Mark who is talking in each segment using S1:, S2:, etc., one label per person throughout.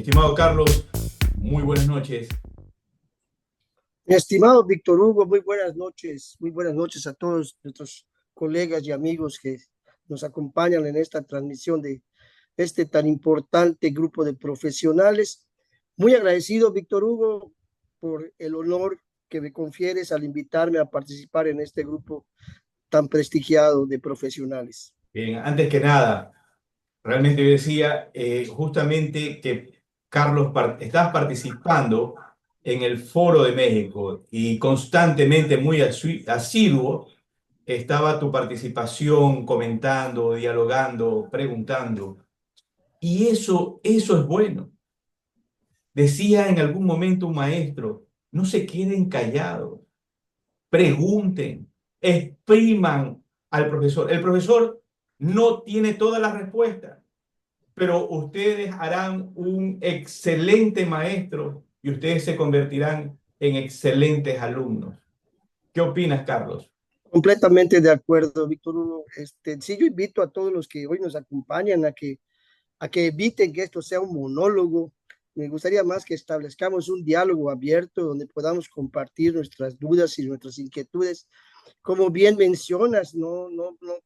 S1: estimado Carlos, muy buenas noches.
S2: Mi estimado Víctor Hugo, muy buenas noches a todos nuestros colegas y amigos que nos acompañan en esta transmisión de este tan importante grupo de profesionales. Muy agradecido, Víctor Hugo, por el honor que me confieres al invitarme a participar en este grupo tan prestigiado de profesionales.
S1: Bien, antes que nada, realmente yo decía justamente que Carlos, estás participando en el Foro de México y constantemente muy asiduo estaba tu participación comentando, dialogando, preguntando. Y eso es bueno. Decía en algún momento un maestro, no se queden callados, pregunten, expriman al profesor. El profesor no tiene todas las respuestas, pero ustedes harán un excelente maestro y ustedes se convertirán en excelentes alumnos. ¿Qué opinas, Carlos?
S2: Completamente de acuerdo, Víctor Hugo. Sí, yo invito a todos los que hoy nos acompañan a que eviten que esto sea un monólogo. Me gustaría más que establezcamos un diálogo abierto donde podamos compartir nuestras dudas y nuestras inquietudes. Como bien mencionas, no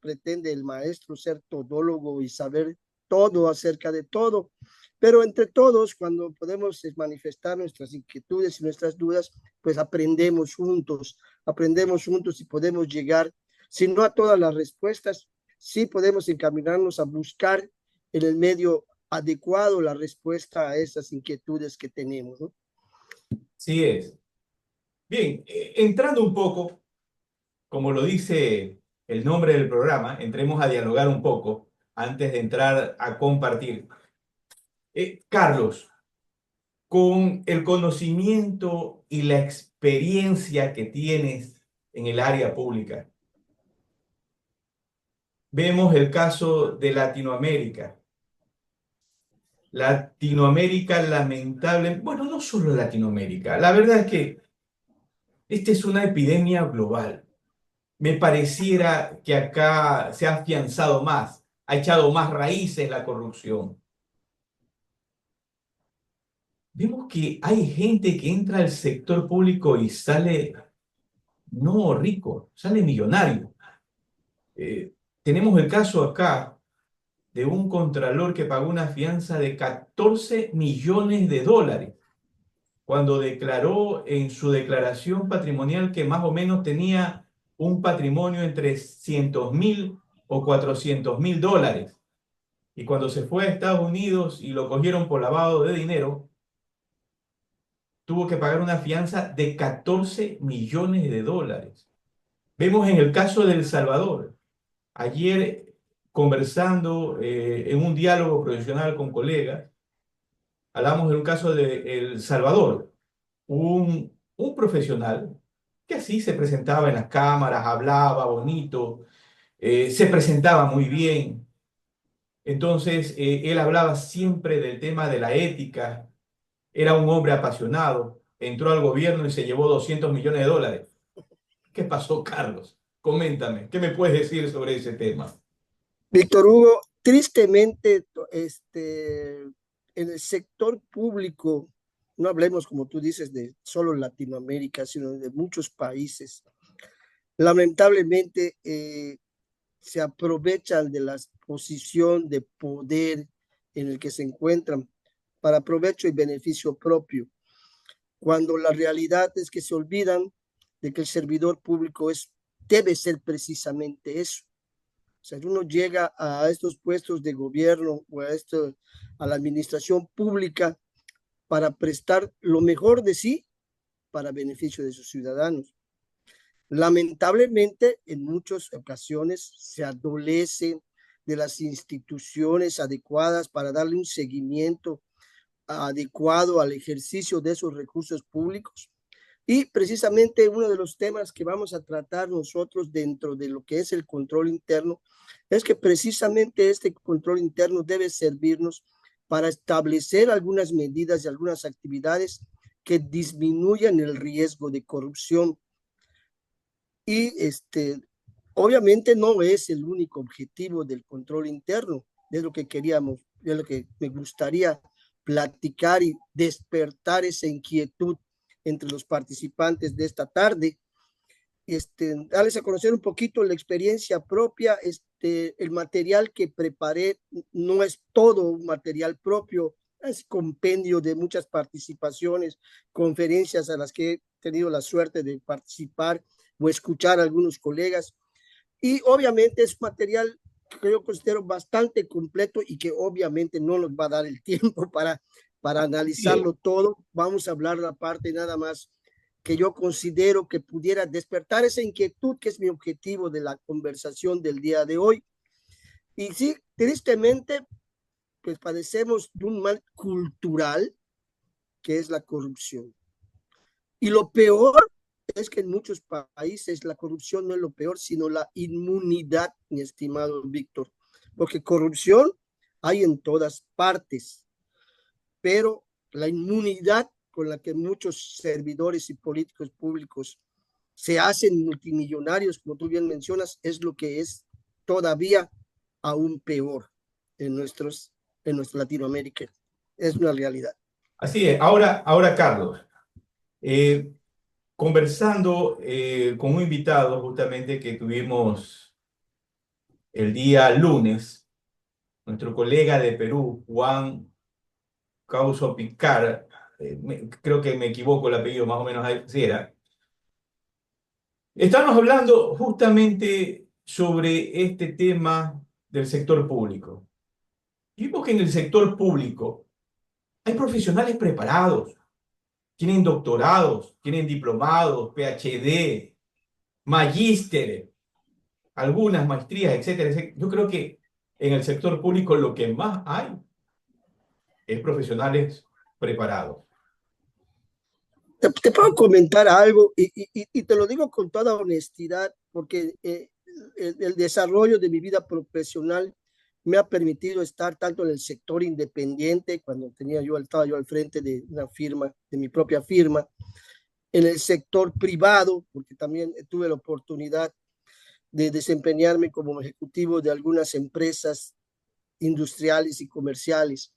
S2: pretende el maestro ser todólogo y saber todo acerca de todo, pero entre todos, cuando podemos manifestar nuestras inquietudes y nuestras dudas, pues aprendemos juntos y podemos llegar, si no a todas las respuestas, sí podemos encaminarnos a buscar en el medio adecuado la respuesta a esas inquietudes que tenemos, ¿no?
S1: Sí es. Bien, entrando un poco, como lo dice el nombre del programa, entremos a dialogar un poco antes de entrar a compartir. Carlos, con el conocimiento y la experiencia que tienes en el área pública, vemos el caso de Latinoamérica. Latinoamérica, lamentable, bueno, no solo Latinoamérica, la verdad es que esta es una epidemia global. Me pareciera que acá se ha afianzado más, ha echado más raíces la corrupción. Vemos que hay gente que entra al sector público y sale no rico, sale millonario. Eh, Tenemos el caso acá de un contralor que pagó una fianza de 14 millones de dólares cuando declaró en su declaración patrimonial que más o menos tenía un patrimonio entre 300.000 o 400.000 dólares. Y cuando se fue a Estados Unidos y lo cogieron por lavado de dinero, tuvo que pagar una fianza de 14 millones de dólares. Vemos en el caso de El Salvador. Ayer, conversando en un diálogo profesional con colegas, hablamos de un caso de El Salvador, un profesional que así se presentaba en las cámaras, hablaba bonito, se presentaba muy bien. Entonces, él hablaba siempre del tema de la ética, era un hombre apasionado, entró al gobierno y se llevó 200 millones de dólares. ¿Qué pasó, Carlos? Coméntame, ¿qué me puedes decir sobre ese tema?
S2: Víctor Hugo, tristemente, en el sector público, no hablemos como tú dices de solo Latinoamérica, sino de muchos países, lamentablemente se aprovechan de la posición de poder en el que se encuentran para provecho y beneficio propio, cuando la realidad es que se olvidan de que el servidor público debe ser precisamente eso. O sea, uno llega a estos puestos de gobierno o a la administración pública para prestar lo mejor de sí para beneficio de sus ciudadanos. Lamentablemente, en muchas ocasiones se adolece de las instituciones adecuadas para darle un seguimiento adecuado al ejercicio de esos recursos públicos. Y precisamente uno de los temas que vamos a tratar nosotros dentro de lo que es el control interno es que precisamente este control interno debe servirnos para establecer algunas medidas y algunas actividades que disminuyan el riesgo de corrupción. Y obviamente no es el único objetivo del control interno, es lo que queríamos, es lo que me gustaría platicar y despertar esa inquietud entre los participantes de esta tarde. Darles a conocer un poquito la experiencia propia. El material que preparé no es todo un material propio, es compendio de muchas participaciones, conferencias a las que he tenido la suerte de participar o escuchar a algunos colegas. Y obviamente es material que yo considero bastante completo y que obviamente no nos va a dar el tiempo para
S1: Bien.
S2: analizarlo todo. Vamos a hablar la parte nada más que yo considero que pudiera despertar esa inquietud, que es mi objetivo de la conversación del día de hoy. Y sí, tristemente, pues padecemos de un mal cultural que es la corrupción. Y lo peor es que en muchos países la corrupción no es lo peor, sino la inmunidad, mi estimado Víctor. Porque corrupción hay en todas partes, pero la inmunidad con la que muchos servidores y políticos públicos se hacen multimillonarios, como tú bien mencionas, es lo que es todavía aún peor en, en nuestra Latinoamérica. Es una realidad.
S1: Así es. Ahora Carlos, eh, conversando con un invitado justamente que tuvimos el día lunes, nuestro colega de Perú, Juan Causo Picar, creo que me equivoco el apellido, más o menos así era. Estamos hablando justamente sobre este tema del sector público. Y vimos que en el sector público hay profesionales preparados, tienen doctorados, tienen diplomados, PhD, magísteres, algunas maestrías, etcétera, etcétera. Yo creo que en el sector público lo que más hay es profesionales preparados.
S2: Te puedo comentar algo y te lo digo con toda honestidad, porque el desarrollo de mi vida profesional me ha permitido estar tanto en el sector independiente, cuando estaba yo al frente de una firma, de mi propia firma, en el sector privado, porque también tuve la oportunidad de desempeñarme como ejecutivo de algunas empresas industriales y comerciales.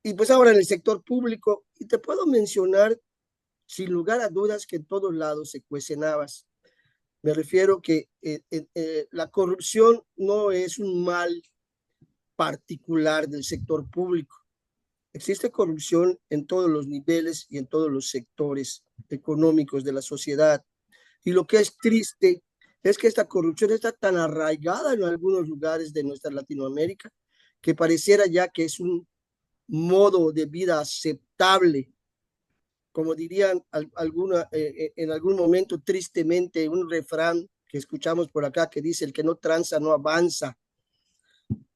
S2: Y pues ahora en el sector público, y te puedo mencionar sin lugar a dudas que en todos lados se cuecen habas. Me refiero que la corrupción no es un mal particular del sector público. Existe corrupción en todos los niveles y en todos los sectores económicos de la sociedad. Y lo que es triste es que esta corrupción está tan arraigada en algunos lugares de nuestra Latinoamérica que pareciera ya que es un modo de vida aceptable, como dirían en algún momento tristemente, un refrán que escuchamos por acá que dice: el que no tranza no avanza.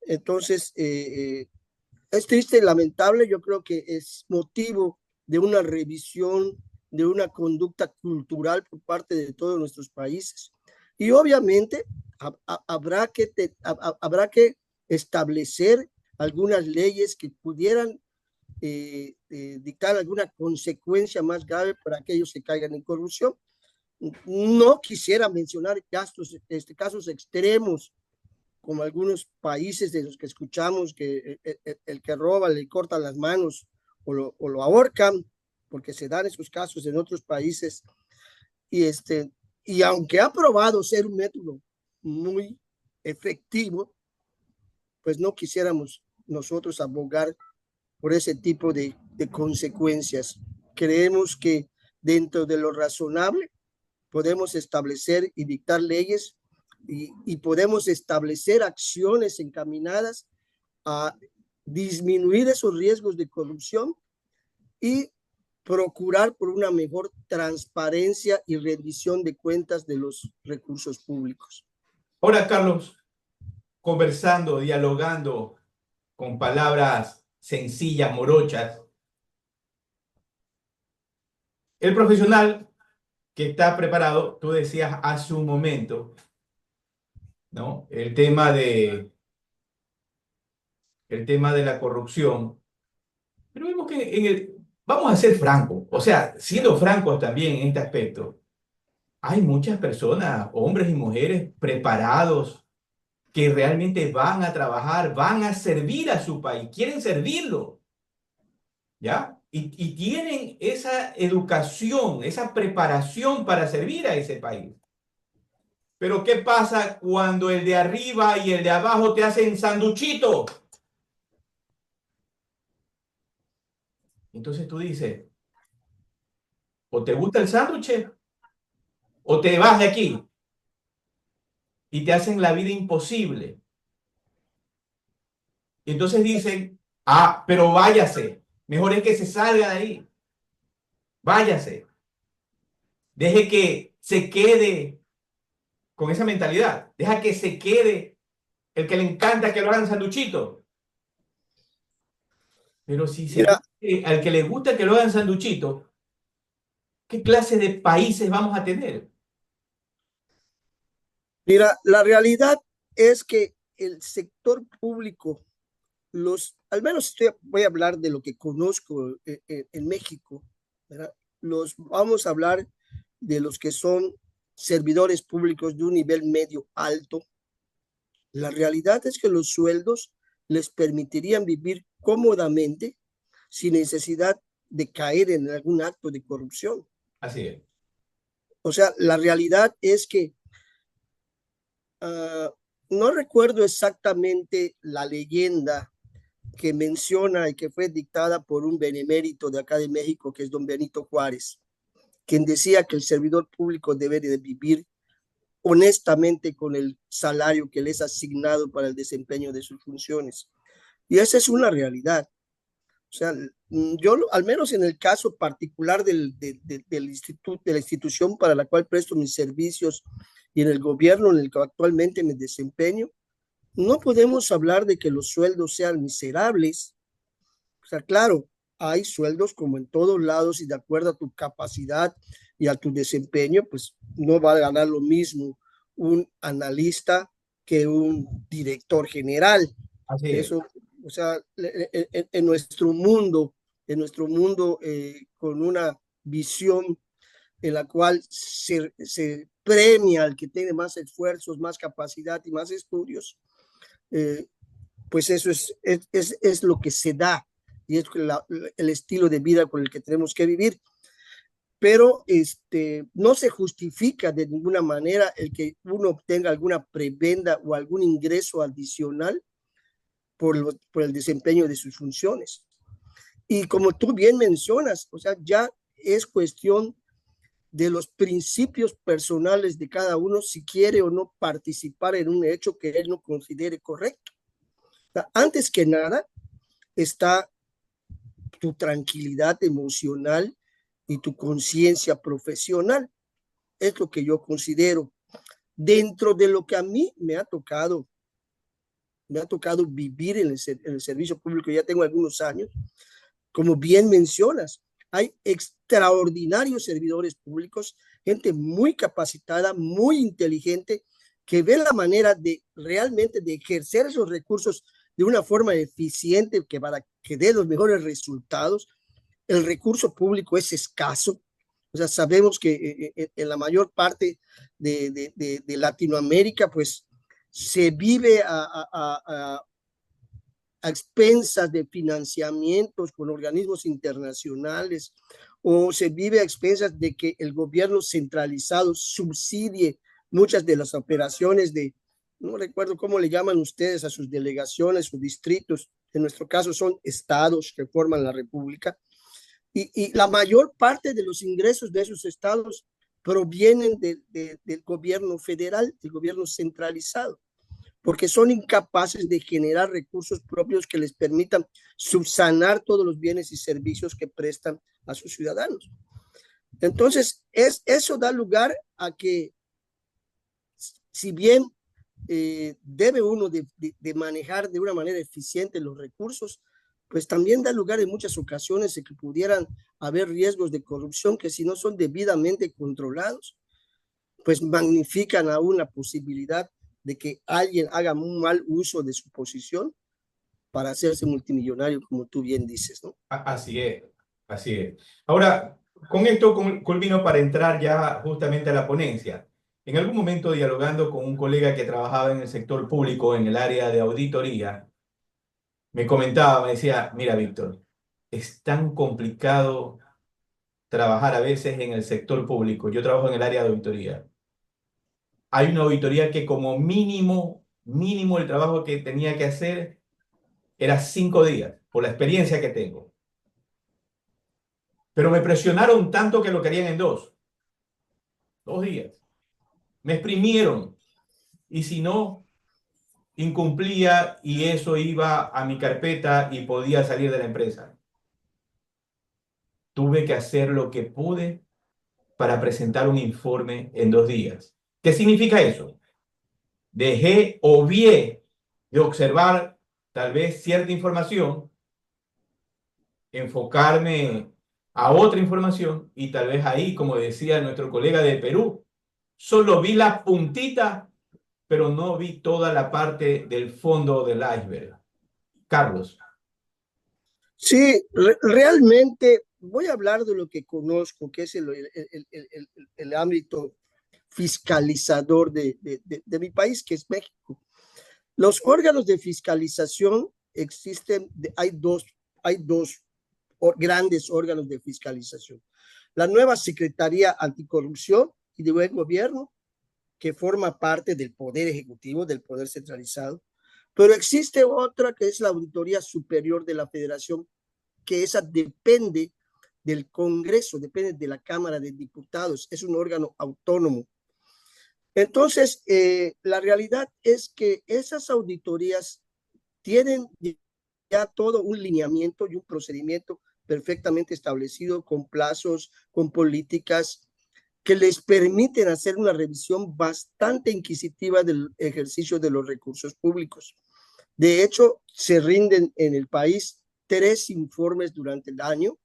S2: Entonces, es triste y lamentable. Yo creo que es motivo de una revisión, de una conducta cultural por parte de todos nuestros países. Y obviamente habrá que establecer algunas leyes que pudieran dictar alguna consecuencia más grave para aquellos que caigan en corrupción. No quisiera mencionar casos extremos, como algunos países de los que escuchamos que el que roba le cortan las manos o lo ahorcan, porque se dan esos casos en otros países. Y, y aunque ha probado ser un método muy efectivo, pues no quisiéramos nosotros abogar por ese tipo de consecuencias. Creemos que dentro de lo razonable podemos establecer y dictar leyes y podemos establecer acciones encaminadas a disminuir esos riesgos de corrupción y procurar por una mejor transparencia y rendición de cuentas de los recursos públicos.
S1: Ahora, Carlos, conversando, dialogando con palabras sencillas, morochas, el profesional que está preparado, tú decías hace un momento, ¿no? El tema de la corrupción. Pero vemos que vamos a ser francos, o sea, siendo francos también en este aspecto, hay muchas personas, hombres y mujeres preparados, que realmente van a trabajar, van a servir a su país, quieren servirlo. ¿ya? Y tienen esa educación, esa preparación para servir a ese país. Pero ¿qué pasa cuando el de arriba y el de abajo te hacen sanduchito? Entonces tú dices, o te gusta el sándwich o te vas de aquí y te hacen la vida imposible. Y entonces dicen, ah, pero váyase, mejor es que se salga de ahí, váyase, deje que se quede con esa mentalidad, deja que se quede el que le encanta que lo hagan sanduchito. Pero si se ve
S2: Mira,
S1: que al que le gusta que lo hagan sanduchito, ¿qué clase de países vamos a tener?
S2: mira, la realidad es que el sector público, al menos voy a hablar de lo que conozco en México, ¿verdad? Vamos a hablar de los que son servidores públicos de un nivel medio alto. La realidad es que los sueldos les permitirían vivir cómodamente sin necesidad de caer en algún acto de corrupción.
S1: Así es.
S2: O sea, la realidad es que uh, no recuerdo exactamente la leyenda que menciona y que fue dictada por un benemérito de acá de México, que es don Benito Juárez, quien decía que el servidor público debe de vivir honestamente con el salario que les ha asignado para el desempeño de sus funciones. Y esa es una realidad. O sea, yo, al menos en el caso particular de la institución para la cual presto mis servicios y en el gobierno en el que actualmente me desempeño, no podemos hablar de que los sueldos sean miserables. O sea, claro, hay sueldos como en todos lados y de acuerdo a tu capacidad y a tu desempeño, pues no va a ganar lo mismo un analista que un director general.
S1: Así es.
S2: Eso, o sea, en nuestro mundo con una visión en la cual se premia al que tiene más esfuerzos, más capacidad y más estudios, eh, pues eso es lo que se da y es el estilo de vida con el que tenemos que vivir. Pero no se justifica de ninguna manera el que uno obtenga alguna prebenda o algún ingreso adicional por el desempeño de sus funciones. Y como tú bien mencionas, o sea, ya es cuestión de los principios personales de cada uno si quiere o no participar en un hecho que él no considere correcto. O sea, antes que nada está tu tranquilidad emocional y tu conciencia profesional. Es lo que yo considero. Dentro de lo que a mí me ha tocado vivir en el servicio público, ya tengo algunos años, como bien mencionas, hay extraordinarios servidores públicos, gente muy capacitada, muy inteligente, que ve la manera de realmente de ejercer esos recursos de una forma eficiente que para que dé los mejores resultados. El recurso público es escaso. O sea, sabemos que en la mayor parte de Latinoamérica, pues se vive a expensas de financiamientos con organismos internacionales o se vive a expensas de que el gobierno centralizado subsidie muchas de las operaciones no recuerdo cómo le llaman ustedes a sus delegaciones o distritos, en nuestro caso son estados que forman la república, y la mayor parte de los ingresos de esos estados provienen del gobierno federal, del gobierno centralizado, porque son incapaces de generar recursos propios que les permitan subsanar todos los bienes y servicios que prestan a sus ciudadanos. Entonces, eso da lugar a que, si bien debe uno de manejar de una manera eficiente los recursos, pues también da lugar en muchas ocasiones de que pudieran haber riesgos de corrupción que si no son debidamente controlados, pues magnifican aún la posibilidad de que alguien haga un mal uso de su posición para hacerse multimillonario, como tú bien dices, ¿no?
S1: Así es, así es. Ahora, con esto culmino para entrar ya justamente a la ponencia. En algún momento, dialogando con un colega que trabajaba en el sector público, en el área de auditoría, me comentaba, me decía, mira, Víctor, es tan complicado trabajar a veces en el sector público. Yo trabajo en el área de auditoría. Hay una auditoría que como mínimo el trabajo que tenía que hacer era 5 días, por la experiencia que tengo. Pero me presionaron tanto que lo querían en 2 días. Me exprimieron. Y si no, incumplía y eso iba a mi carpeta y podía salir de la empresa. Tuve que hacer lo que pude para presentar un informe en 2 días. ¿Qué significa eso? Obvié de observar tal vez cierta información, enfocarme a otra información y tal vez ahí, como decía nuestro colega de Perú, solo vi la puntita, pero no vi toda la parte del fondo del iceberg. Carlos.
S2: Sí, realmente voy a hablar de lo que conozco, que es el ámbito fiscalizador de mi país, que es México. Los órganos de fiscalización existen, hay dos grandes órganos de fiscalización. La nueva Secretaría Anticorrupción y de Buen Gobierno, que forma parte del Poder Ejecutivo, del Poder Centralizado, pero existe otra que es la Auditoría Superior de la Federación, que esa depende del Congreso, depende de la Cámara de Diputados, es un órgano autónomo. Entonces, la realidad es que esas auditorías tienen ya todo un lineamiento y un procedimiento perfectamente establecido, con plazos, con políticas que les permiten hacer una revisión bastante inquisitiva del ejercicio de los recursos públicos. De hecho, se rinden en el país 3 informes durante el año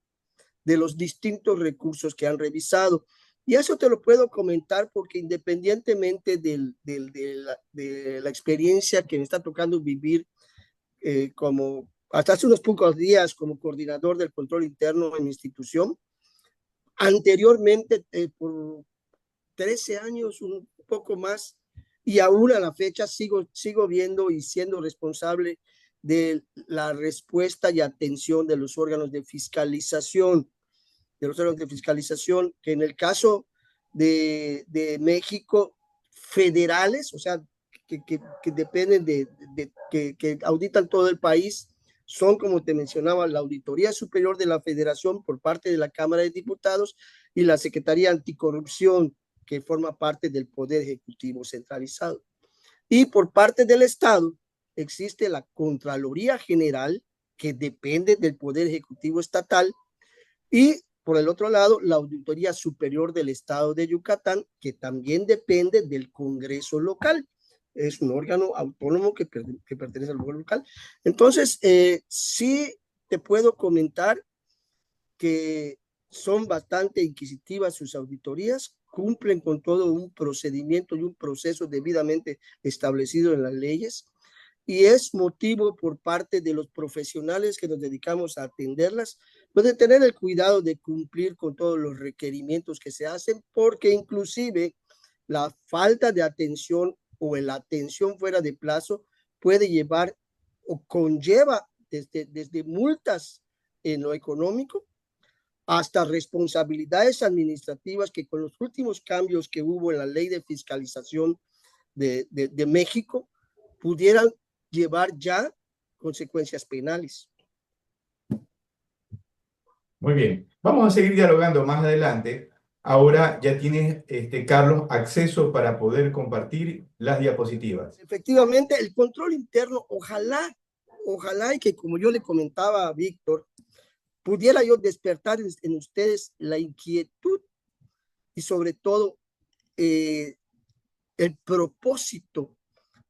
S2: de los distintos recursos que han revisado. Y eso te lo puedo comentar porque independientemente de la experiencia que me está tocando vivir como hasta hace unos pocos días como coordinador del control interno en mi institución, anteriormente por 13 años, un poco más, y aún a la fecha sigo viendo y siendo responsable de la respuesta y atención de los órganos de fiscalización, que en el caso de México, federales, o sea, que dependen que auditan todo el país, son, como te mencionaba, la Auditoría Superior de la Federación por parte de la Cámara de Diputados y la Secretaría Anticorrupción, que forma parte del Poder Ejecutivo Centralizado. Y por parte del Estado existe la Contraloría General, que depende del Poder Ejecutivo Estatal, y por el otro lado, la Auditoría Superior del Estado de Yucatán, que también depende del Congreso local. Es un órgano autónomo que pertenece al gobierno local. Entonces, sí te puedo comentar que son bastante inquisitivas sus auditorías, cumplen con todo un procedimiento y un proceso debidamente establecido en las leyes, y es motivo por parte de los profesionales que nos dedicamos a atenderlas, pues de tener el cuidado de cumplir con todos los requerimientos que se hacen, porque inclusive la falta de atención o la atención fuera de plazo puede llevar o conlleva desde multas en lo económico hasta responsabilidades administrativas que con los últimos cambios que hubo en la ley de fiscalización de México pudieran llevar ya consecuencias penales.
S1: Muy bien, vamos a seguir dialogando más adelante. Ahora ya tienes, Carlos, acceso para poder compartir las diapositivas.
S2: Efectivamente, el control interno, ojalá y que, como yo le comentaba a Víctor, pudiera yo despertar en ustedes la inquietud y sobre todo el propósito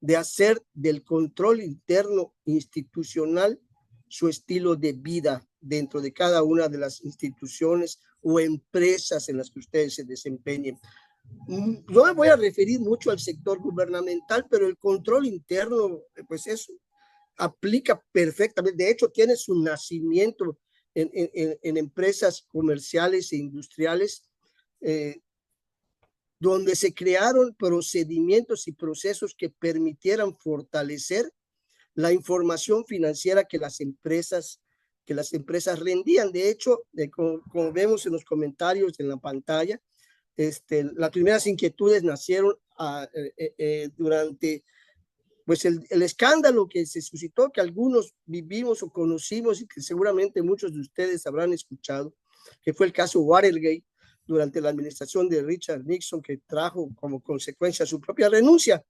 S2: de hacer del control interno institucional su estilo de vida dentro de cada una de las instituciones o empresas en las que ustedes se desempeñen. No me voy a referir mucho al sector gubernamental, pero el control interno, pues eso aplica perfectamente. De hecho, tiene su nacimiento en empresas comerciales e industriales, donde se crearon procedimientos y procesos que permitieran fortalecer la información financiera que las empresas que las empresas rendían. De hecho, como vemos en los comentarios en la pantalla, las primeras inquietudes nacieron durante pues el escándalo que se suscitó, que algunos vivimos o conocimos y que seguramente muchos de ustedes habrán escuchado, que fue el caso Watergate durante la administración de Richard Nixon, que trajo como consecuencia su propia renuncia,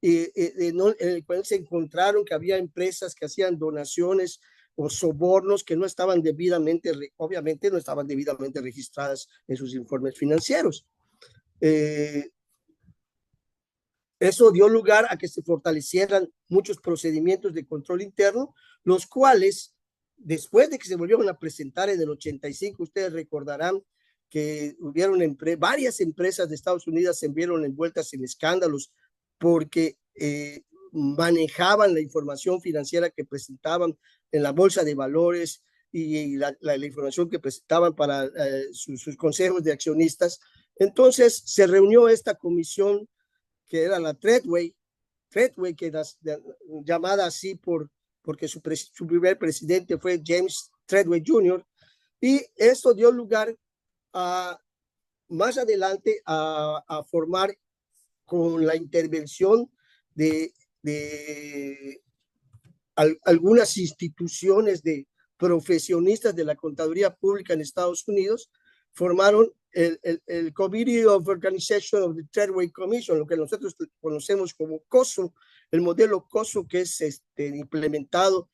S2: en el cual se encontraron que había empresas que hacían donaciones o sobornos que no estaban debidamente, obviamente no estaban debidamente registradas en sus informes financieros. Eso dio lugar a que se fortalecieran muchos procedimientos de control interno, los cuales, después de que se volvieron a presentar en el 85, ustedes recordarán que hubieron varias empresas de Estados Unidos se vieron envueltas en escándalos porque manejaban la información financiera que presentaban en la bolsa de valores y la información que presentaban para sus consejos de accionistas. Entonces se reunió esta comisión que era la Treadway, que era llamada así porque su primer presidente fue James Treadway Jr., y esto dio lugar más adelante a formar con la intervención de algunas instituciones de profesionistas de la contaduría pública en Estados Unidos, formaron el Committee of Organization of the Treadway Commission, lo que nosotros conocemos como COSO, el modelo COSO que es implementado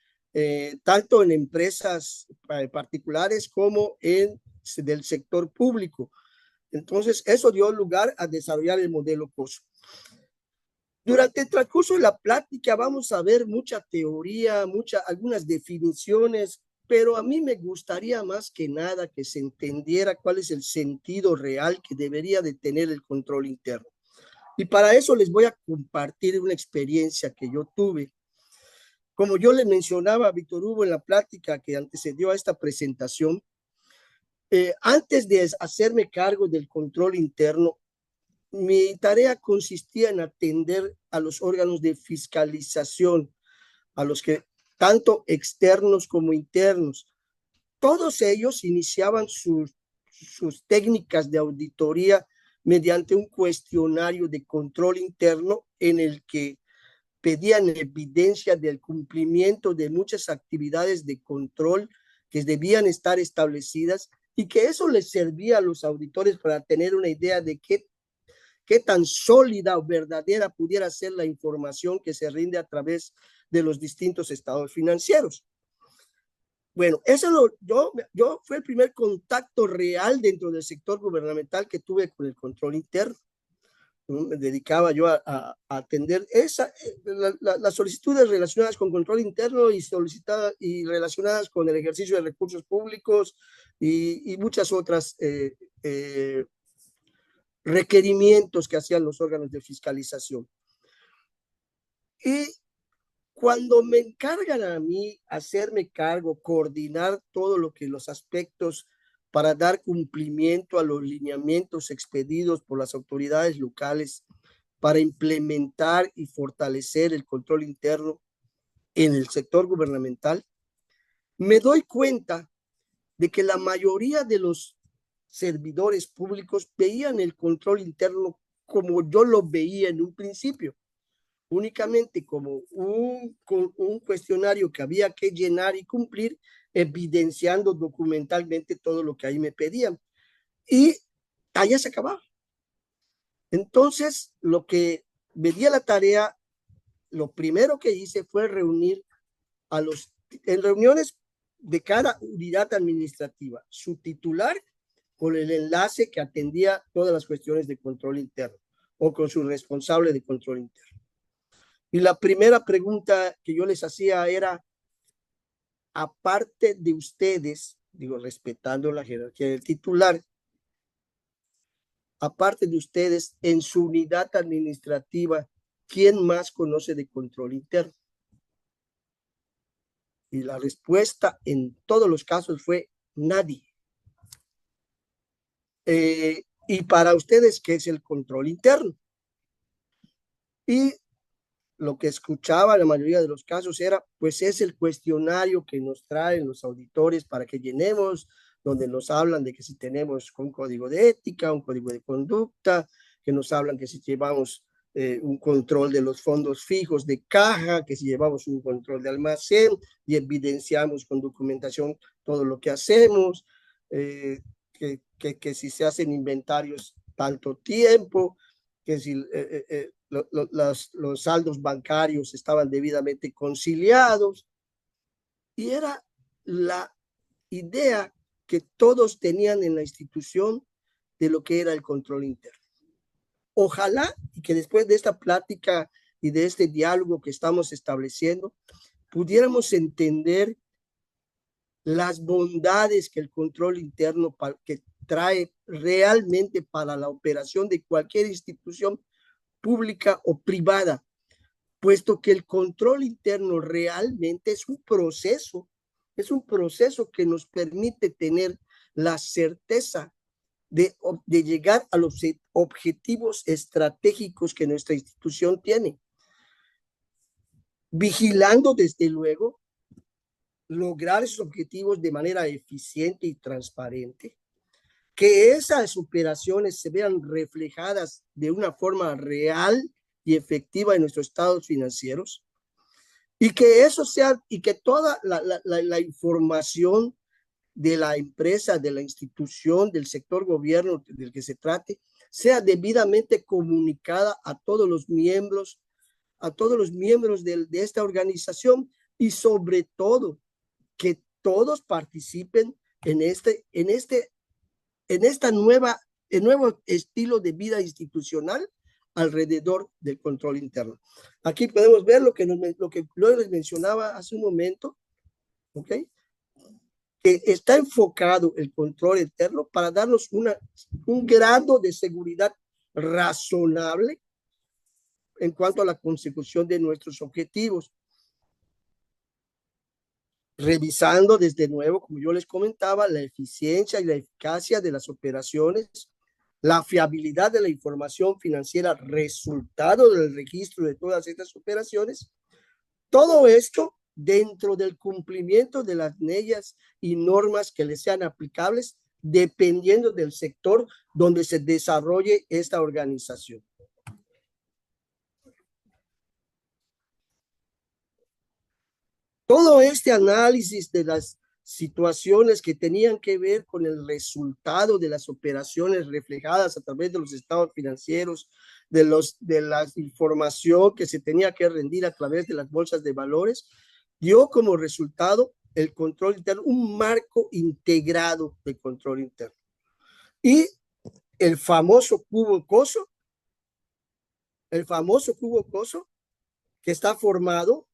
S2: tanto en empresas particulares como del sector público. Entonces, eso dio lugar a desarrollar el modelo COSO. Durante el transcurso de la plática vamos a ver mucha teoría, algunas definiciones, pero a mí me gustaría más que nada que se entendiera cuál es el sentido real que debería de tener el control interno. Y para eso les voy a compartir una experiencia que yo tuve. Como yo le mencionaba a Víctor Hugo en la plática que antecedió a esta presentación, antes de hacerme cargo del control interno, mi tarea consistía en atender a los órganos de fiscalización, a los que tanto externos como internos, todos ellos iniciaban sus técnicas de auditoría mediante un cuestionario de control interno en el que pedían evidencia del cumplimiento de muchas actividades de control que debían estar establecidas y que eso les servía a los auditores para tener una idea de qué tan sólida o verdadera pudiera ser la información que se rinde a través de los distintos estados financieros. Bueno, yo fue el primer contacto real dentro del sector gubernamental que tuve con el control interno. Me dedicaba yo a atender las solicitudes relacionadas con control interno y relacionadas con el ejercicio de recursos públicos y muchas otras requerimientos que hacían los órganos de fiscalización. Y cuando me encargan a mí hacerme cargo, coordinar todo lo que los aspectos para dar cumplimiento a los lineamientos expedidos por las autoridades locales para implementar y fortalecer el control interno en el sector gubernamental, me doy cuenta de que la mayoría de los servidores públicos veían el control interno como yo lo veía en un principio, únicamente como un cuestionario que había que llenar y cumplir, evidenciando documentalmente todo lo que ahí me pedían. Y allá se acababa. Entonces, lo que me di a la tarea, lo primero que hice fue reunir en reuniones de cada unidad administrativa, su titular con el enlace que atendía todas las cuestiones de control interno o con su responsable de control interno. Y la primera pregunta que yo les hacía era, aparte de ustedes, digo, respetando la jerarquía del titular, aparte de ustedes, en su unidad administrativa, ¿quién más conoce de control interno? Y la respuesta en todos los casos fue nadie. Y para ustedes, ¿qué es el control interno? Y lo que escuchaba en la mayoría de los casos era, pues es el cuestionario que nos traen los auditores para que llenemos, donde nos hablan de que si tenemos un código de ética, un código de conducta, que nos hablan que si llevamos un control de los fondos fijos de caja, que si llevamos un control de almacén y evidenciamos con documentación todo lo que hacemos, que si se hacen inventarios tanto tiempo, que si los saldos bancarios estaban debidamente conciliados. Y era la idea que todos tenían en la institución de lo que era el control interno. Ojalá y que después de esta plática y de este diálogo que estamos estableciendo, pudiéramos entender las bondades que el control interno que trae realmente para la operación de cualquier institución pública o privada, puesto que el control interno realmente es un proceso que nos permite tener la certeza de llegar a los objetivos estratégicos que nuestra institución tiene, vigilando desde luego lograr esos objetivos de manera eficiente y transparente, que esas operaciones se vean reflejadas de una forma real y efectiva en nuestros estados financieros, y que eso sea, y que toda la información de la empresa, de la institución, del sector gobierno del que se trate, sea debidamente comunicada a todos los miembros de esta organización, y sobre todo que todos participen en el nuevo estilo de vida institucional alrededor del control interno. Aquí podemos ver lo que yo les mencionaba hace un momento, ¿ok? Que está enfocado el control interno para darnos un grado de seguridad razonable en cuanto a la consecución de nuestros objetivos. Revisando desde nuevo, como yo les comentaba, la eficiencia y la eficacia de las operaciones, la fiabilidad de la información financiera, resultado del registro de todas estas operaciones. Todo esto dentro del cumplimiento de las leyes y normas que les sean aplicables, dependiendo del sector donde se desarrolle esta organización. Todo este análisis de las situaciones que tenían que ver con el resultado de las operaciones reflejadas a través de los estados financieros, de la información que se tenía que rendir a través de las bolsas de valores, dio como resultado el control interno, un marco integrado de control interno. Y el famoso cubo Coso que está formado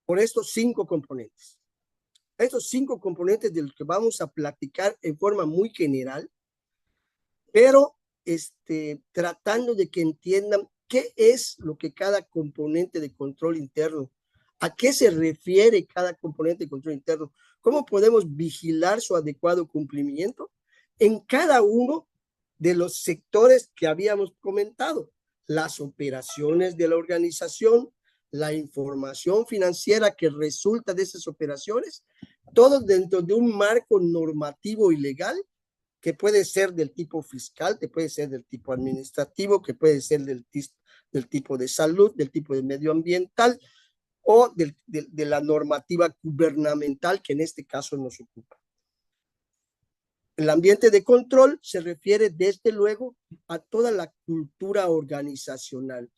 S2: por estos 5 componentes. Estos 5 componentes de los que vamos a platicar en forma muy general, pero tratando de que entiendan qué es lo que cada componente de control interno, a qué se refiere cada componente de control interno, cómo podemos vigilar su adecuado cumplimiento en cada uno de los sectores que habíamos comentado, las operaciones de la organización, la información financiera que resulta de esas operaciones, todo dentro de un marco normativo y legal que puede ser del tipo fiscal, que puede ser del tipo administrativo, que puede ser del tipo de salud, del tipo de medioambiental o de la normativa gubernamental que en este caso nos ocupa. El ambiente de control se refiere desde luego a toda la cultura organizacional,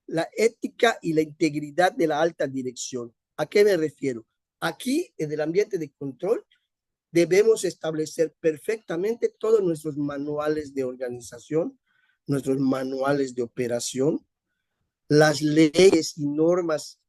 S2: la ética y la integridad de la alta dirección. ¿A qué me refiero? Aquí, en el ambiente de control, debemos establecer perfectamente todos nuestros manuales de organización, nuestros manuales de operación, las leyes y normas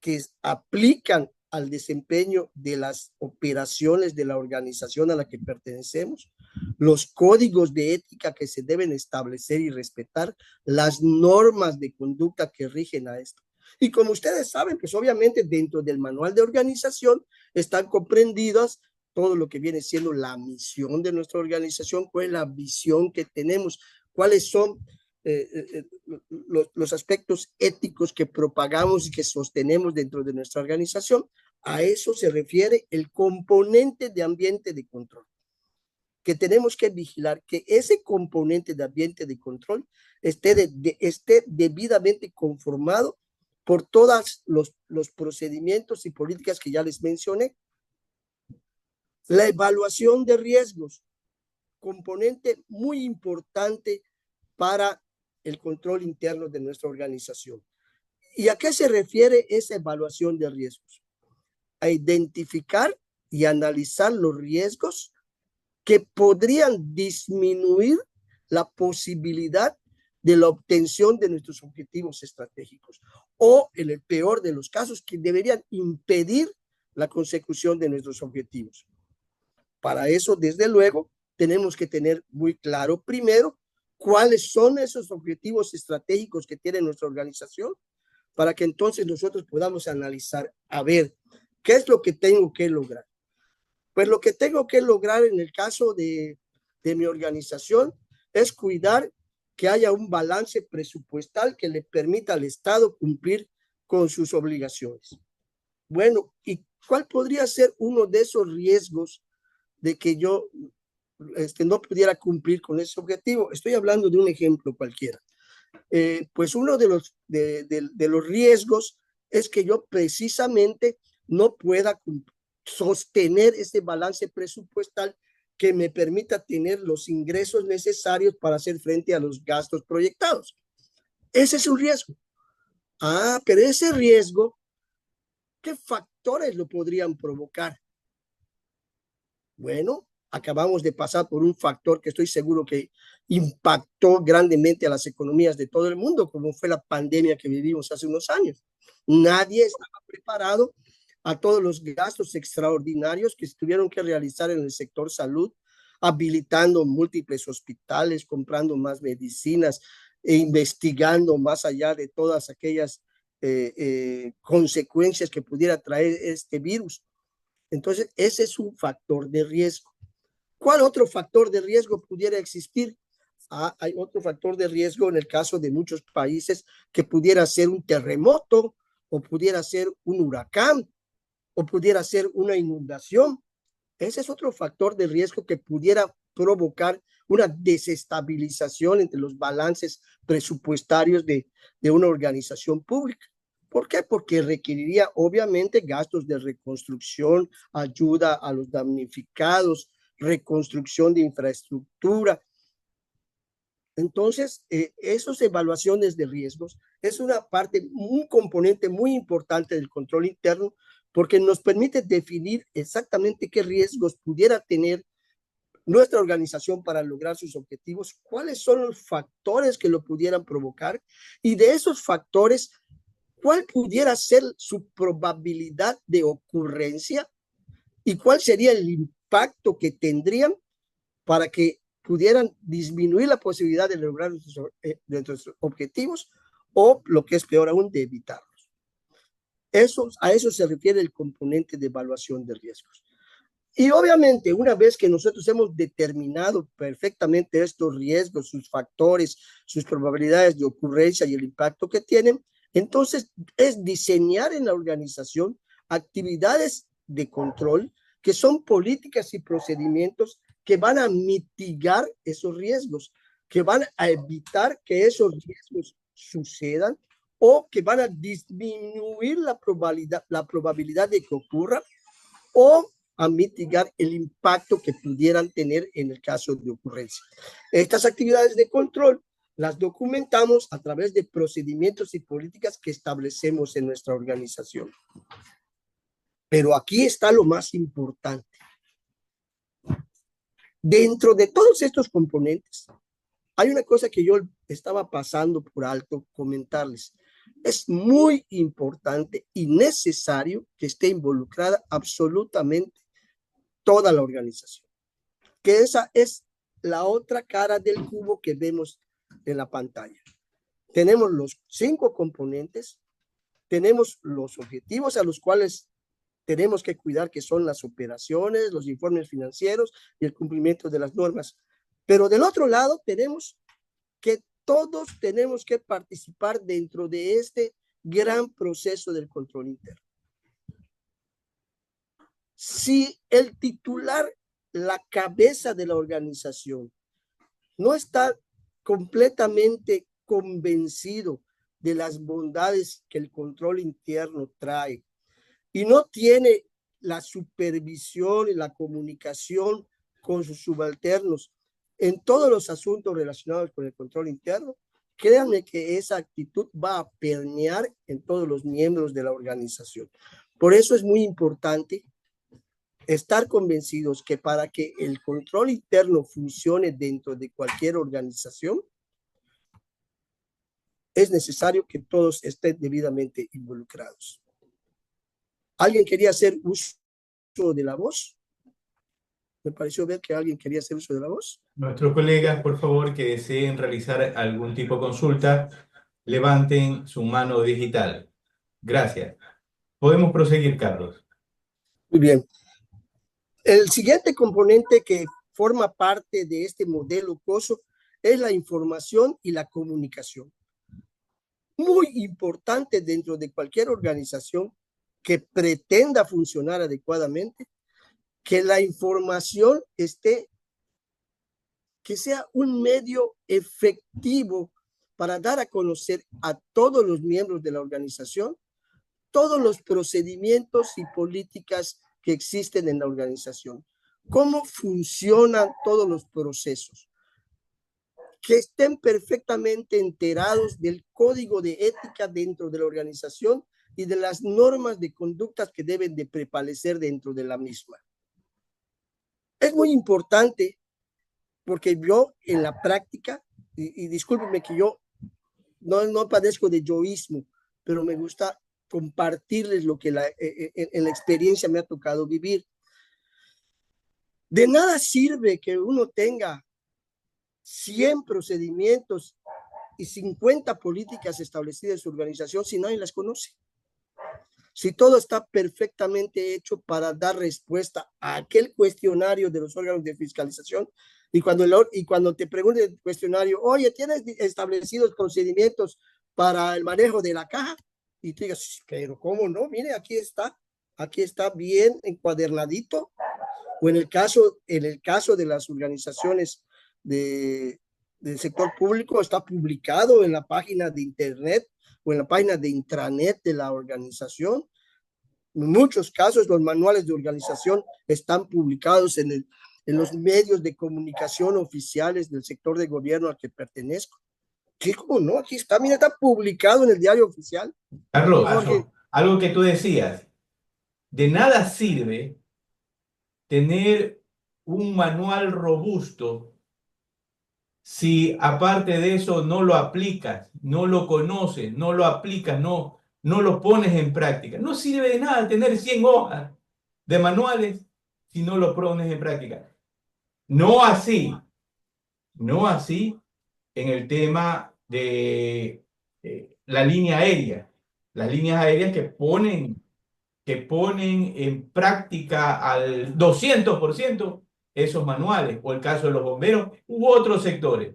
S2: que aplican al desempeño de las operaciones de la organización a la que pertenecemos, los códigos de ética que se deben establecer y respetar, las normas de conducta que rigen a esto. Y como ustedes saben, pues obviamente dentro del manual de organización están comprendidas todo lo que viene siendo la misión de nuestra organización, cuál es la visión que tenemos, cuáles son los aspectos éticos que propagamos y que sostenemos dentro de nuestra organización. A eso se refiere el componente de ambiente de control, que tenemos que vigilar que ese componente de ambiente de control esté debidamente conformado por todos los procedimientos y políticas que ya les mencioné. La evaluación de riesgos, componente muy importante para el control interno de nuestra organización. ¿Y a qué se refiere esa evaluación de riesgos? A identificar y analizar los riesgos que podrían disminuir la posibilidad de la obtención de nuestros objetivos estratégicos, o en el peor de los casos, que deberían impedir la consecución de nuestros objetivos. Para eso, desde luego, tenemos que tener muy claro primero cuáles son esos objetivos estratégicos que tiene nuestra organización, para que entonces nosotros podamos analizar, a ver, ¿qué es lo que tengo que lograr? Pues lo que tengo que lograr en el caso de mi organización es cuidar que haya un balance presupuestal que le permita al Estado cumplir con sus obligaciones. Bueno, ¿y cuál podría ser uno de esos riesgos de que yo no pudiera cumplir con ese objetivo? Estoy hablando de un ejemplo cualquiera. Pues uno de los riesgos es que yo precisamente no pueda sostener ese balance presupuestal que me permita tener los ingresos necesarios para hacer frente a los gastos proyectados. Ese es un riesgo. Pero ese riesgo, ¿qué factores lo podrían provocar? Bueno, acabamos de pasar por un factor que estoy seguro que impactó grandemente a las economías de todo el mundo, como fue la pandemia que vivimos hace unos años. Nadie estaba preparado a todos los gastos extraordinarios que se tuvieron que realizar en el sector salud, habilitando múltiples hospitales, comprando más medicinas e investigando más allá de todas aquellas consecuencias que pudiera traer este virus. Entonces, ese es un factor de riesgo. ¿Cuál otro factor de riesgo pudiera existir? Hay otro factor de riesgo en el caso de muchos países, que pudiera ser un terremoto, o pudiera ser un huracán, o pudiera ser una inundación. Ese es otro factor de riesgo que pudiera provocar una desestabilización entre los balances presupuestarios de una organización pública. ¿Por qué? Porque requeriría obviamente gastos de reconstrucción, ayuda a los damnificados, reconstrucción de infraestructura. Entonces, esas evaluaciones de riesgos es una parte, un componente muy importante del control interno, porque nos permite definir exactamente qué riesgos pudiera tener nuestra organización para lograr sus objetivos, cuáles son los factores que lo pudieran provocar, y de esos factores, cuál pudiera ser su probabilidad de ocurrencia y cuál sería el impacto que tendrían para que pudieran disminuir la posibilidad de lograr nuestros objetivos, o, lo que es peor aún, de evitarlos. A eso se refiere el componente de evaluación de riesgos. Y obviamente, una vez que nosotros hemos determinado perfectamente estos riesgos, sus factores, sus probabilidades de ocurrencia y el impacto que tienen, entonces es diseñar en la organización actividades de control, que son políticas y procedimientos que van a mitigar esos riesgos, que van a evitar que esos riesgos sucedan, o que van a disminuir la probabilidad de que ocurra, o a mitigar el impacto que pudieran tener en el caso de ocurrencia. Estas actividades de control las documentamos a través de procedimientos y políticas que establecemos en nuestra organización. Pero aquí está lo más importante. Dentro de todos estos componentes, hay una cosa que yo estaba pasando por alto comentarles. Es muy importante y necesario que esté involucrada absolutamente toda la organización, que esa es la otra cara del cubo que vemos en la pantalla. Tenemos los 5 componentes, tenemos los objetivos a los cuales tenemos que cuidar, que son las operaciones, los informes financieros y el cumplimiento de las normas. Pero del otro lado tenemos que todos tenemos que participar dentro de este gran proceso del control interno. Si el titular, la cabeza de la organización, no está completamente convencido de las bondades que el control interno trae y no tiene la supervisión y la comunicación con sus subalternos en todos los asuntos relacionados con el control interno, créanme que esa actitud va a permear en todos los miembros de la organización. Por eso es muy importante estar convencidos que para que el control interno funcione dentro de cualquier organización, es necesario que todos estén debidamente involucrados. ¿Alguien quería hacer uso de la voz? Me pareció ver que alguien quería hacer uso de la voz.
S1: Nuestros colegas, por favor, que deseen realizar algún tipo de consulta, levanten su mano digital. Gracias. Podemos proseguir, Carlos.
S2: Muy bien. El siguiente componente que forma parte de este modelo COSO es la información y la comunicación. Muy importante dentro de cualquier organización que pretenda funcionar adecuadamente, que la información que sea un medio efectivo para dar a conocer a todos los miembros de la organización todos los procedimientos y políticas que existen en la organización, cómo funcionan todos los procesos, que estén perfectamente enterados del código de ética dentro de la organización y de las normas de conductas que deben de prevalecer dentro de la misma. Es muy importante porque yo en la práctica, y discúlpenme que yo no padezco de yoísmo, pero me gusta compartirles lo que en la experiencia me ha tocado vivir. De nada sirve que uno tenga 100 procedimientos y 50 políticas establecidas en su organización si nadie las conoce. Si todo está perfectamente hecho para dar respuesta a aquel cuestionario de los órganos de fiscalización, y cuando te pregunte el cuestionario, oye, ¿tienes establecidos procedimientos para el manejo de la caja? Y tú digas, pero ¿cómo no? Mire, aquí está bien encuadernadito. O en el caso de las organizaciones del sector público, está publicado en la página de internet o en la página de intranet de la organización. En muchos casos, los manuales de organización están publicados en los medios de comunicación oficiales del sector de gobierno al que pertenezco. ¿Qué? ¿Cómo no? Aquí está, mira, está publicado en el diario oficial.
S1: Carlos,
S2: Jorge,
S1: algo que tú decías, de nada sirve tener un manual robusto si aparte de eso no lo aplicas, no lo conoces, no lo aplicas, no lo pones en práctica. No sirve de nada tener 100 hojas de manuales si no lo pones en práctica. No así, no así en el tema de la línea aérea. Las líneas aéreas que ponen en práctica al 200% esos manuales, o el caso de los bomberos u otros sectores.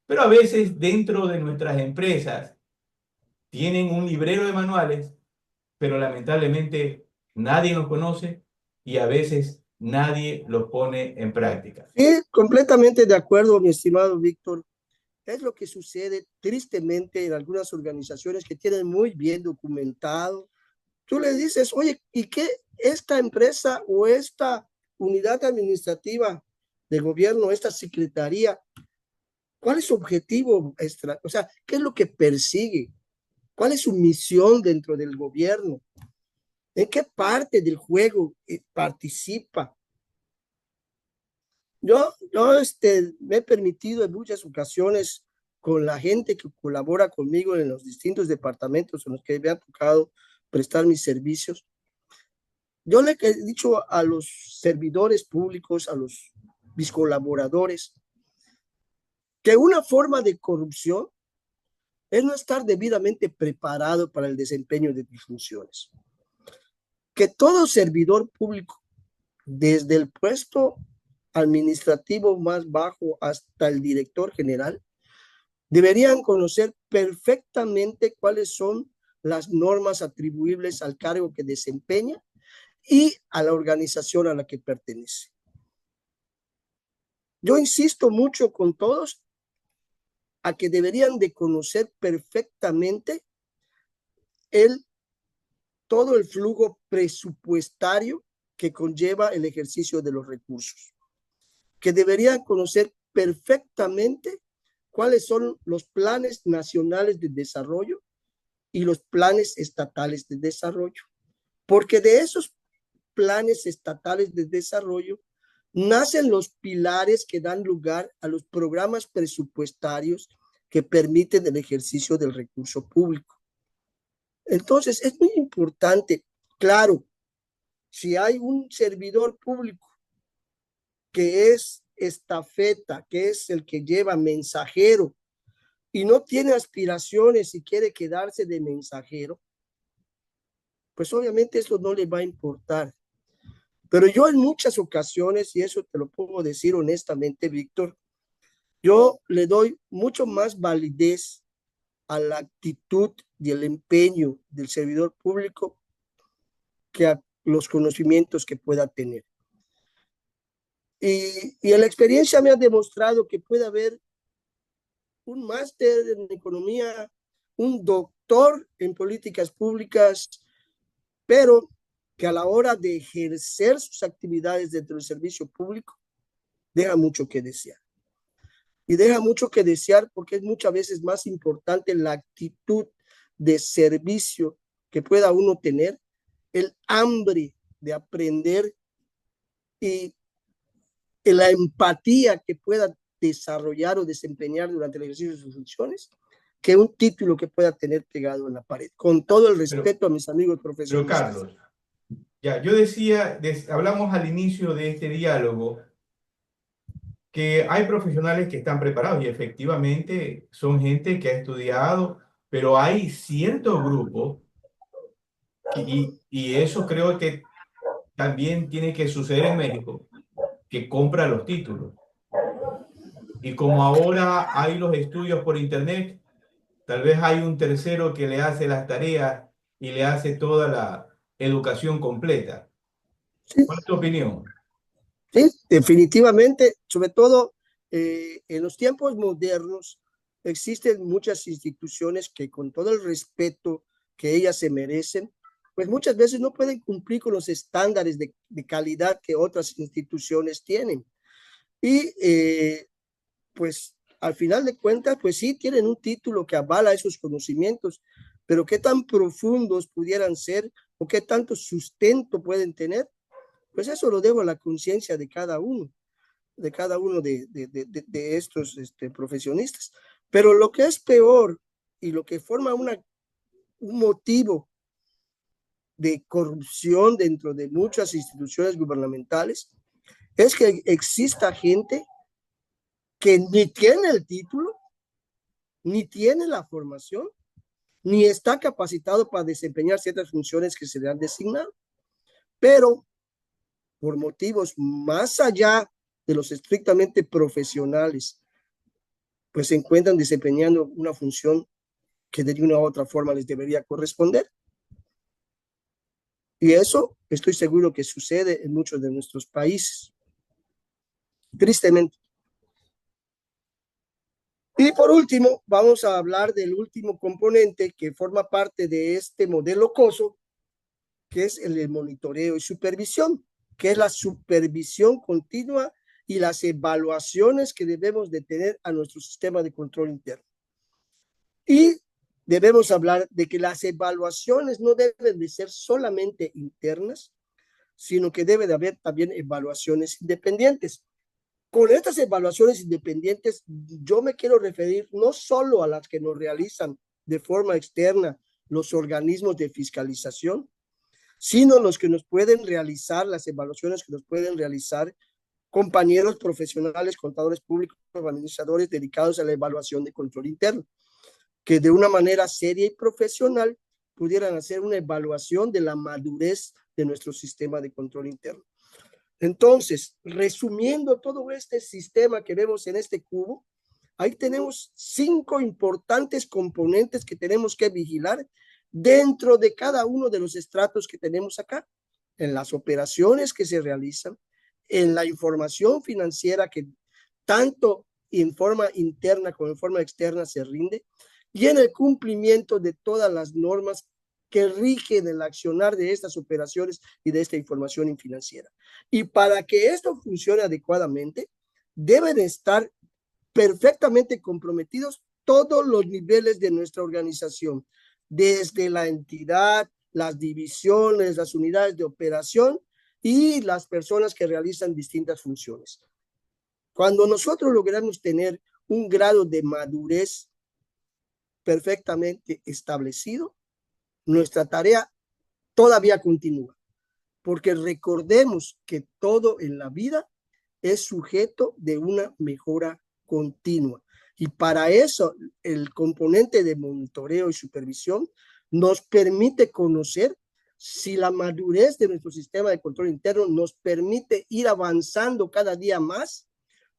S1: Pero a veces dentro de nuestras empresas tienen un librero de manuales, pero lamentablemente nadie los conoce y a veces nadie los pone en práctica.
S2: sí, completamente de acuerdo, mi estimado Víctor. Es lo que sucede tristemente en algunas organizaciones que tienen muy bien documentado. Tú le dices, oye, ¿y qué esta empresa o esta unidad administrativa de gobierno, esta secretaría, cuál es su objetivo? O sea, ¿qué es lo que persigue? ¿Cuál es su misión dentro del gobierno? ¿En qué parte del juego participa? Yo me he permitido en muchas ocasiones con la gente que colabora conmigo en los distintos departamentos en los que me ha tocado prestar mis servicios. Yo le he dicho a los servidores públicos, mis colaboradores, que una forma de corrupción es no estar debidamente preparado para el desempeño de tus funciones. Que todo servidor público, desde el puesto administrativo más bajo hasta el director general, Deberían conocer perfectamente cuáles son las normas atribuibles al cargo que desempeña y a la organización a la que pertenece. Yo insisto mucho con todos a que deberían de conocer perfectamente todo el flujo presupuestario que conlleva el ejercicio de los recursos, que deberían conocer perfectamente cuáles son los planes nacionales de desarrollo y los planes estatales de desarrollo, porque de esos planes estatales de desarrollo nacen los pilares que dan lugar a los programas presupuestarios que permiten el ejercicio del recurso público. Entonces, es muy importante, claro, si hay un servidor público que es estafeta, que es el que lleva mensajero y no tiene aspiraciones y quiere quedarse de mensajero, pues obviamente eso no le va a importar. Pero yo en muchas ocasiones, y eso te lo puedo decir honestamente, Víctor, yo le doy mucho más validez a la actitud y el empeño del servidor público que a los conocimientos que pueda tener. Y la experiencia me ha demostrado que puede haber un máster en economía, un doctor en políticas públicas, pero que a la hora de ejercer sus actividades dentro del servicio público deja mucho que desear. Y deja mucho que desear porque es muchas veces más importante la actitud de servicio que pueda uno tener, el hambre de aprender y la empatía que pueda desarrollar o desempeñar durante el ejercicio de sus funciones, que un título que pueda tener pegado en la pared. Con todo el
S1: Pero,
S2: respeto a mis amigos
S1: pero
S2: profesionistas.
S1: Carlos, ya, yo decía, hablamos al inicio de este diálogo que hay profesionales que están preparados y efectivamente son gente que ha estudiado, pero hay cierto grupo y eso creo que también tiene que suceder en México, que compra los títulos. Y como ahora hay los estudios por internet, tal vez hay un tercero que le hace las tareas y le hace toda la educación completa.
S2: Sí,
S1: ¿Cuál es tu opinión?
S2: sí, definitivamente, sobre todo en los tiempos modernos, existen muchas instituciones que con todo el respeto que ellas se merecen, pues muchas veces no pueden cumplir con los estándares de calidad que otras instituciones tienen. Y pues al final de cuentas, pues sí tienen un título que avala esos conocimientos, pero qué tan profundos pudieran ser o qué tanto sustento pueden tener, pues eso lo dejo a la conciencia de cada uno de estos profesionistas. Pero lo que es peor y lo que forma un motivo de corrupción dentro de muchas instituciones gubernamentales es que exista gente que ni tiene el título, ni tiene la formación, ni está capacitado para desempeñar ciertas funciones que se le han designado, pero por motivos más allá de los estrictamente profesionales, pues se encuentran desempeñando una función que de una u otra forma les debería corresponder. Y eso estoy seguro que sucede en muchos de nuestros países, tristemente. Y por último, vamos a hablar del último componente que forma parte de este modelo COSO, que es el monitoreo y supervisión, que es la supervisión continua y las evaluaciones que debemos de tener a nuestro sistema de control interno. Y debemos hablar de que las evaluaciones no deben de ser solamente internas, sino que debe de haber también evaluaciones independientes. Con estas evaluaciones independientes, yo me quiero referir no solo a las que nos realizan de forma externa los organismos de fiscalización, sino los que nos pueden realizar, las evaluaciones que nos pueden realizar compañeros profesionales, contadores públicos, administradores dedicados a la evaluación de control interno, que de una manera seria y profesional pudieran hacer una evaluación de la madurez de nuestro sistema de control interno. Entonces, resumiendo todo este sistema que vemos en este cubo, Ahí tenemos 5 importantes componentes que tenemos que vigilar dentro de cada uno de los estratos que tenemos acá, en las operaciones que se realizan, en la información financiera que tanto en forma interna como en forma externa se rinde, y en el cumplimiento de todas las normas que rigen el accionar de estas operaciones y de esta información financiera. Y para que esto funcione adecuadamente, deben estar perfectamente comprometidos todos los niveles de nuestra organización, desde la entidad, las divisiones, las unidades de operación y las personas que realizan distintas funciones. Cuando nosotros logramos tener un grado de madurez perfectamente establecido, nuestra tarea todavía continúa, porque recordemos que todo en la vida es sujeto de una mejora continua. Y para eso el componente de monitoreo y supervisión nos permite conocer si la madurez de nuestro sistema de control interno nos permite ir avanzando cada día más,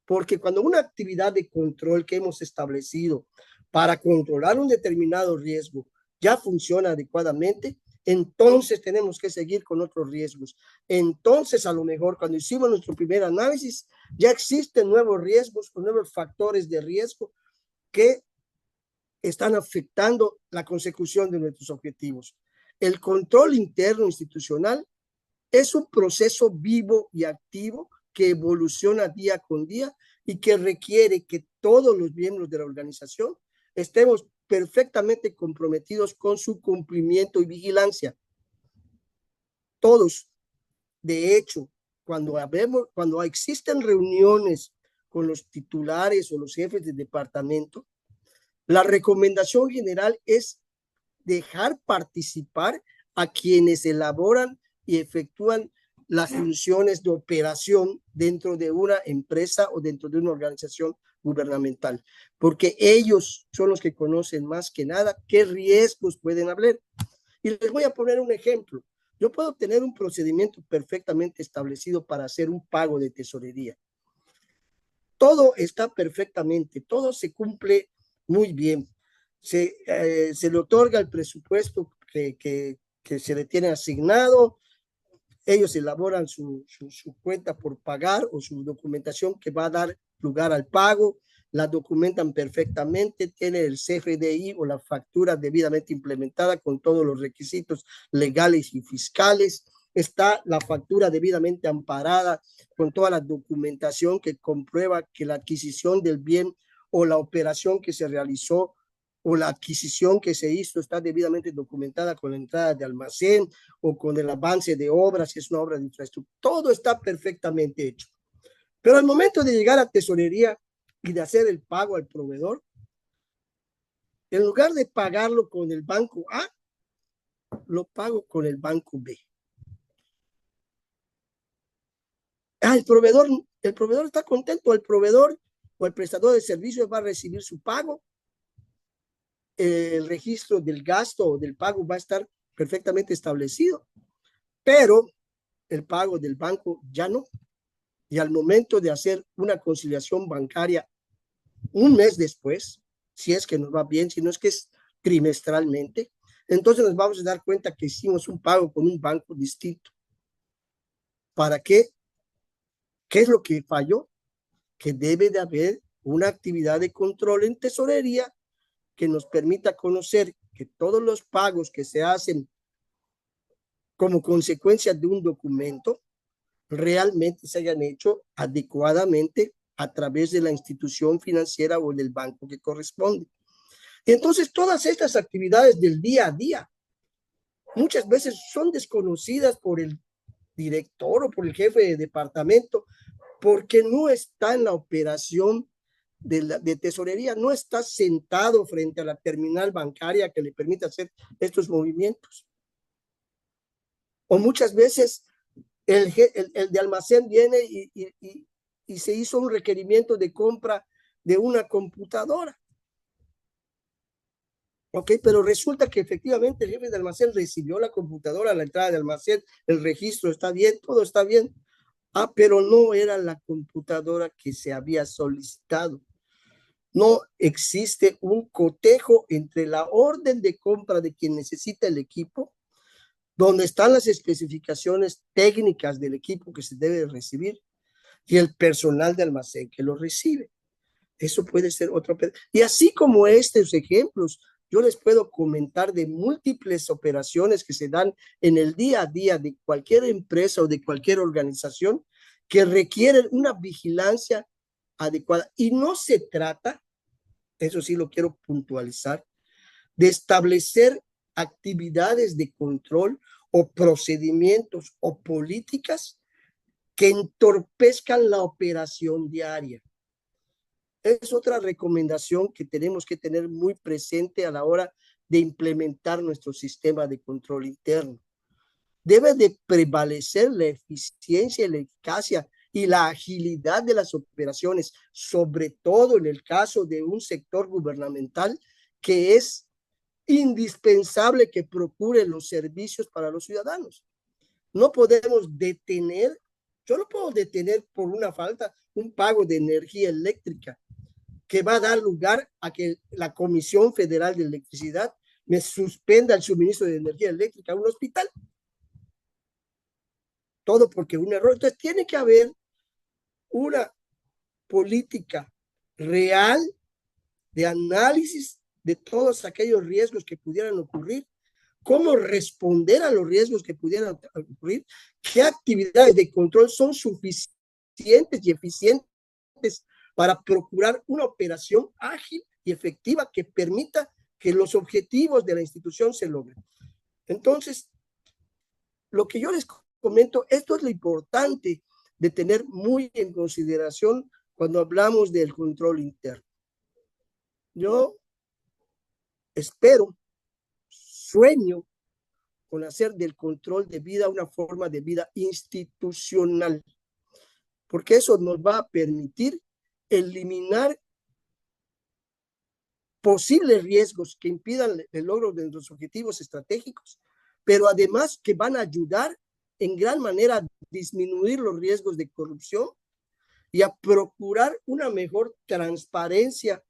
S2: porque cuando una actividad de control que hemos establecido para controlar un determinado riesgo ya funciona adecuadamente, entonces tenemos que seguir con otros riesgos. Entonces, a lo mejor, cuando hicimos nuestro primer análisis, ya existen nuevos riesgos, nuevos factores de riesgo que están afectando la consecución de nuestros objetivos. El control interno institucional es un proceso vivo y activo que evoluciona día con día y que requiere que todos los miembros de la organización estemos perfectamente comprometidos con su cumplimiento y vigilancia. Todos, de hecho, cuando existen reuniones con los titulares o los jefes de departamento, la recomendación general es dejar participar a quienes elaboran y efectúan las funciones de operación dentro de una empresa o dentro de una organización gubernamental, porque ellos son los que conocen más que nada qué riesgos pueden haber. Y les voy a poner un ejemplo. Yo puedo tener un procedimiento perfectamente establecido para hacer un pago de tesorería. Todo está perfectamente, todo se cumple muy bien. Se le otorga el presupuesto que se le tiene asignado, ellos elaboran su cuenta por pagar o su documentación que va a dar lugar al pago, la documentan perfectamente, tiene el CFDI o la factura debidamente implementada con todos los requisitos legales y fiscales, está la factura debidamente amparada con toda la documentación que comprueba que la adquisición del bien o la operación que se realizó o la adquisición que se hizo está debidamente documentada con la entrada de almacén o con el avance de obras, si es una obra de infraestructura. Todo está perfectamente hecho. Pero al momento de llegar a tesorería y de hacer el pago al proveedor, en lugar de pagarlo con el banco A, lo pago con el banco B. El proveedor está contento, el proveedor o el prestador de servicios va a recibir su pago, el registro del gasto o del pago va a estar perfectamente establecido, pero el pago del banco ya no. Y al momento de hacer una conciliación bancaria un mes después, si es que nos va bien, si no es que es trimestralmente, entonces nos vamos a dar cuenta que hicimos un pago con un banco distinto. ¿Para qué? ¿Qué es lo que falló? Que debe de haber una actividad de control en tesorería que nos permita conocer que todos los pagos que se hacen como consecuencia de un documento realmente se hayan hecho adecuadamente a través de la institución financiera o del banco que corresponde. Entonces, todas estas actividades del día a día muchas veces son desconocidas por el director o por el jefe de departamento porque no está en la operación de tesorería, no está sentado frente a la terminal bancaria que le permite hacer estos movimientos. O muchas veces el de almacén viene y se hizo un requerimiento de compra de una computadora. Ok, pero resulta que efectivamente el jefe de almacén recibió la computadora a la entrada del almacén, el registro está bien, todo está bien. Pero no era la computadora que se había solicitado. No existe un cotejo entre la orden de compra de quien necesita el equipo, donde están las especificaciones técnicas del equipo que se debe recibir, y el personal de almacén que lo recibe. Eso puede ser otro. Y así como estos ejemplos, yo les puedo comentar de múltiples operaciones que se dan en el día a día de cualquier empresa o de cualquier organización que requieren una vigilancia adecuada. Y no se trata, eso sí lo quiero puntualizar, de establecer actividades de control o procedimientos o políticas que entorpezcan la operación diaria. Es otra recomendación que tenemos que tener muy presente a la hora de implementar nuestro sistema de control interno. Debe de prevalecer la eficiencia, la eficacia y la agilidad de las operaciones, sobre todo en el caso de un sector gubernamental que es indispensable que procure los servicios para los ciudadanos. No podemos detener, yo no puedo detener por una falta un pago de energía eléctrica que va a dar lugar a que la Comisión Federal de Electricidad me suspenda el suministro de energía eléctrica a un hospital. Todo porque un error. Entonces tiene que haber una política real de análisis de todos aquellos riesgos que pudieran ocurrir, cómo responder a los riesgos que pudieran ocurrir, qué actividades de control son suficientes y eficientes para procurar una operación ágil y efectiva que permita que los objetivos de la institución se logren. Entonces, lo que yo les comento, esto es lo importante de tener muy en consideración cuando hablamos del control interno. Yo espero, sueño con hacer del control de vida una forma de vida institucional, porque eso nos va a permitir eliminar posibles riesgos que impidan el logro de nuestros objetivos estratégicos, pero además que van a ayudar en gran manera a disminuir los riesgos de corrupción y a procurar una mejor transparencia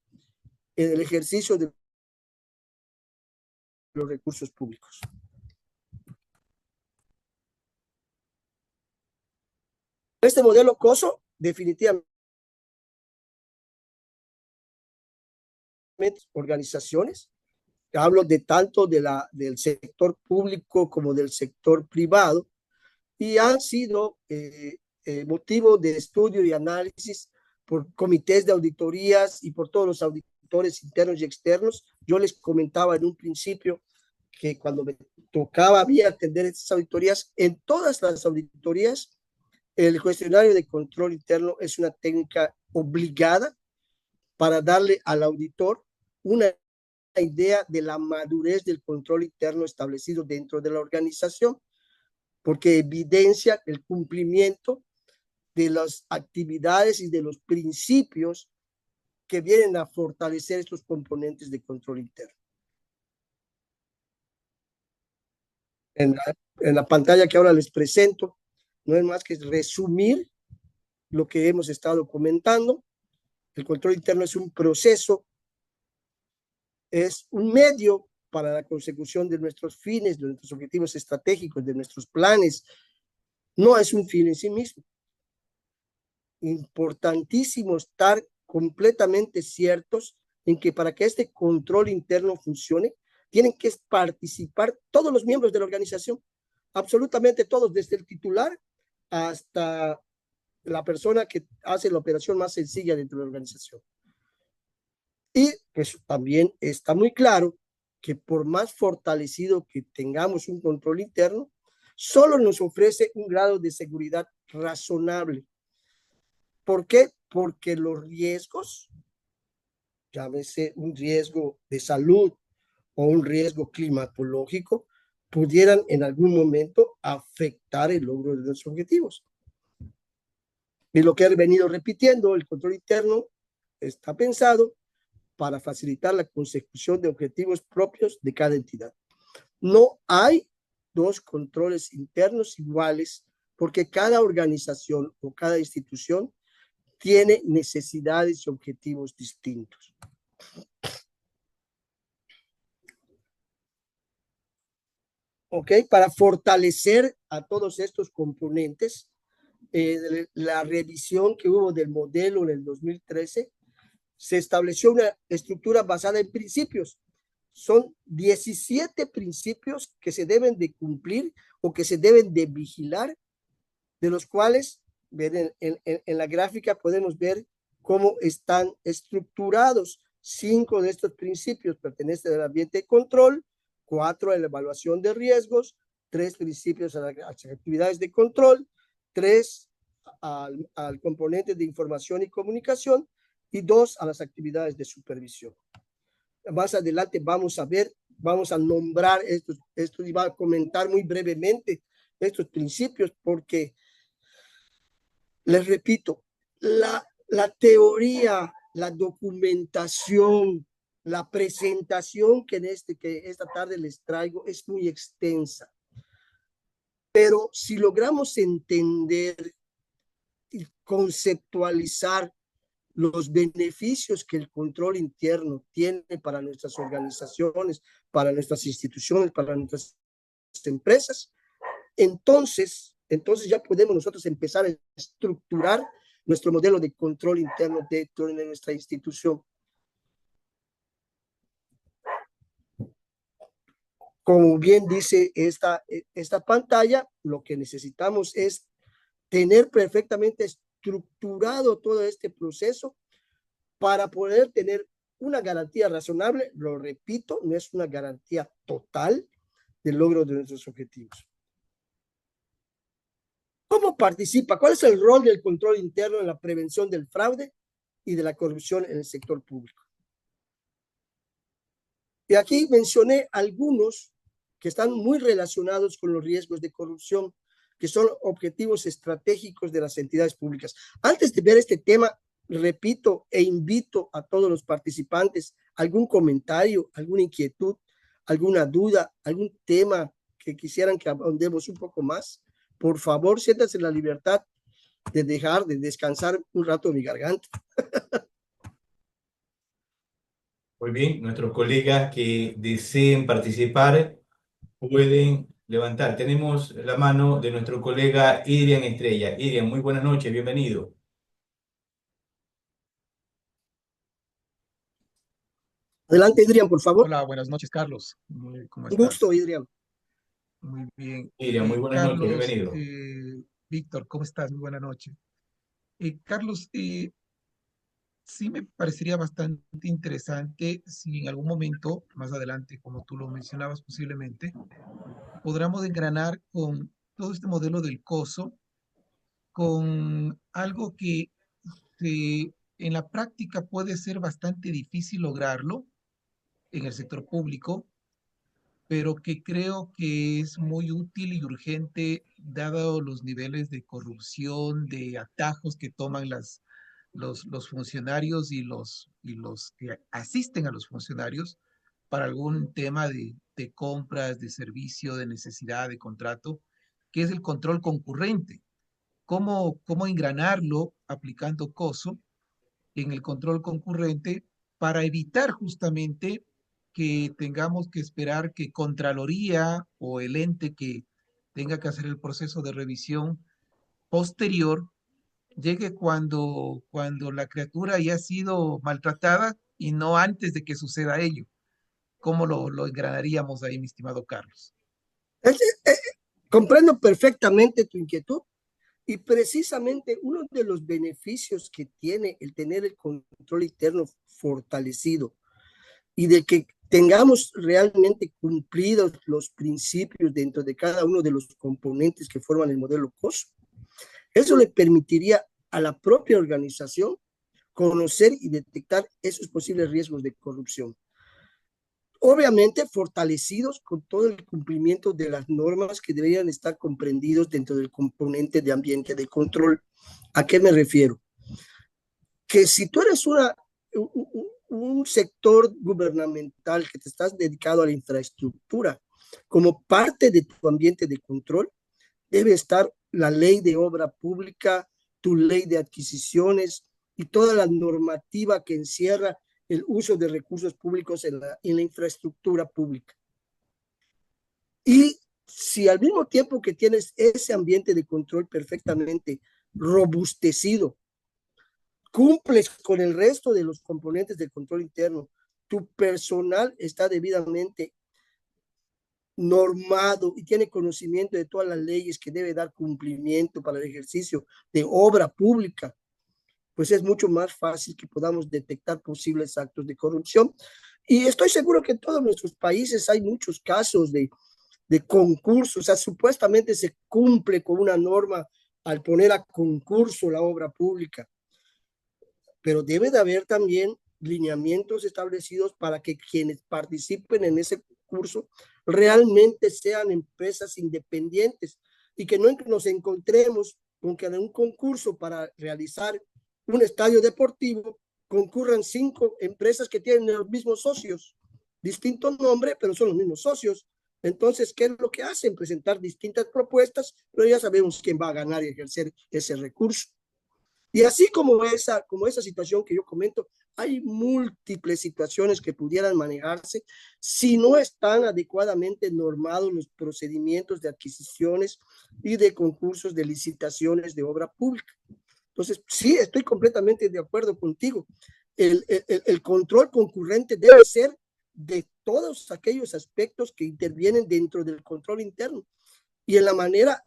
S2: en el ejercicio de los recursos públicos. Este modelo COSO definitivamente organizaciones, hablo de tanto del sector público como del sector privado, y han sido motivo de estudio y análisis por comités de auditorías y por todos los auditores internos y externos. Yo les comentaba en un principio que cuando me tocaba a mí atender estas auditorías, en todas las auditorías, el cuestionario de control interno es una técnica obligada para darle al auditor una idea de la madurez del control interno establecido dentro de la organización, porque evidencia el cumplimiento de las actividades y de los principios que vienen a fortalecer estos componentes de control interno. En la pantalla que ahora les presento, no es más que resumir lo que hemos estado comentando. El control interno es un proceso, es un medio para la consecución de nuestros fines, de nuestros objetivos estratégicos, de nuestros planes. No es un fin en sí mismo. Importantísimo estar completamente ciertos en que para que este control interno funcione, tienen que participar todos los miembros de la organización, absolutamente todos, desde el titular hasta la persona que hace la operación más sencilla dentro de la organización. Y pues también está muy claro que por más fortalecido que tengamos un control interno, solo nos ofrece un grado de seguridad razonable. ¿Por qué? Porque los riesgos, llámese un riesgo de salud o un riesgo climatológico, pudieran en algún momento afectar el logro de los objetivos. Y lo que he venido repitiendo, el control interno está pensado para facilitar la consecución de objetivos propios de cada entidad. No hay dos controles internos iguales porque cada organización o cada institución tiene necesidades y objetivos distintos. ¿Ok? Para fortalecer a todos estos componentes, la revisión que hubo del modelo en el 2013, se estableció una estructura basada en principios. Son 17 principios que se deben de cumplir o que se deben de vigilar, de los cuales en la gráfica podemos ver cómo están estructurados. 5 de estos principios pertenecen al ambiente de control, 4 a la evaluación de riesgos, 3 principios a las actividades de control, 3 al componente de información y comunicación y 2 a las actividades de supervisión. Más adelante vamos a ver, vamos a nombrar estos y va a comentar muy brevemente estos principios, porque les repito, la teoría, la documentación, la presentación que esta tarde les traigo es muy extensa. Pero si logramos entender y conceptualizar los beneficios que el control interno tiene para nuestras organizaciones, para nuestras instituciones, para nuestras empresas, entonces ya podemos nosotros empezar a estructurar nuestro modelo de control interno dentro de nuestra institución. Como bien dice esta pantalla, lo que necesitamos es tener perfectamente estructurado todo este proceso para poder tener una garantía razonable. Lo repito, no es una garantía total del logro de nuestros objetivos. ¿Cómo participa? ¿Cuál es el rol del control interno en la prevención del fraude y de la corrupción en el sector público? Y aquí mencioné algunos que están muy relacionados con los riesgos de corrupción, que son objetivos estratégicos de las entidades públicas. Antes de ver este tema, repito e invito a todos los participantes, algún comentario, alguna inquietud, alguna duda, algún tema que quisieran que ahondemos un poco más, por favor, siéntanse en la libertad de dejar de descansar un rato mi garganta.
S1: Muy bien, nuestros colegas que deseen participar pueden levantar. Tenemos la mano de nuestro colega Irian Estrella. Irian, muy buenas noches, bienvenido.
S2: Adelante, Adrián, por favor.
S3: Hola, buenas noches, Carlos. ¿Cómo
S2: Un gusto,
S3: estás?
S2: Adrián.
S3: Muy bien.
S1: Irian, muy buenas noches,
S3: Carlos,
S1: bienvenido.
S3: Víctor, ¿cómo estás? Muy buena noche. Carlos, sí me parecería bastante interesante si en algún momento, más adelante, como tú lo mencionabas posiblemente, podamos engranar con todo este modelo del COSO, con algo que en la práctica puede ser bastante difícil lograrlo en el sector público, pero que creo que es muy útil y urgente dado los niveles de corrupción, de atajos que toman los funcionarios y los que asisten a los funcionarios para algún tema de compras, de servicio, de necesidad, de contrato, que es el control concurrente. ¿Cómo engranarlo aplicando COSO en el control concurrente para evitar justamente que tengamos que esperar que Contraloría o el ente que tenga que hacer el proceso de revisión posterior llegue cuando la criatura ya ha sido maltratada y no antes de que suceda ello? ¿Cómo lo engranaríamos ahí, mi estimado Carlos?
S2: Comprendo perfectamente tu inquietud. Y precisamente uno de los beneficios que tiene el tener el control interno fortalecido y de que tengamos realmente cumplidos los principios dentro de cada uno de los componentes que forman el modelo COSO, eso le permitiría a la propia organización conocer y detectar esos posibles riesgos de corrupción. Obviamente fortalecidos con todo el cumplimiento de las normas que deberían estar comprendidos dentro del componente de ambiente de control. ¿A qué me refiero? Que si tú eres un sector gubernamental que te estás dedicado a la infraestructura, como parte de tu ambiente de control, debe estar la ley de obra pública, tu ley de adquisiciones, y toda la normativa que encierra el uso de recursos públicos en la infraestructura pública. Y si al mismo tiempo que tienes ese ambiente de control perfectamente robustecido, cumples con el resto de los componentes del control interno, tu personal está debidamente normado y tiene conocimiento de todas las leyes que debe dar cumplimiento para el ejercicio de obra pública, pues es mucho más fácil que podamos detectar posibles actos de corrupción. Y estoy seguro que en todos nuestros países hay muchos casos de concursos, o sea, supuestamente se cumple con una norma al poner a concurso la obra pública, pero debe de haber también lineamientos establecidos para que quienes participen en ese concurso realmente sean empresas independientes y que no nos encontremos con que en un concurso para realizar un estadio deportivo concurran 5 empresas que tienen los mismos socios, distinto nombre, pero son los mismos socios. Entonces, ¿qué es lo que hacen? Presentar distintas propuestas, pero ya sabemos quién va a ganar y ejercer ese recurso. Y así como esa situación que yo comento, hay múltiples situaciones que pudieran manejarse si no están adecuadamente normados los procedimientos de adquisiciones y de concursos de licitaciones de obra pública. Entonces, sí, estoy completamente de acuerdo contigo. El control concurrente debe ser de todos aquellos aspectos que intervienen dentro del control interno y en la manera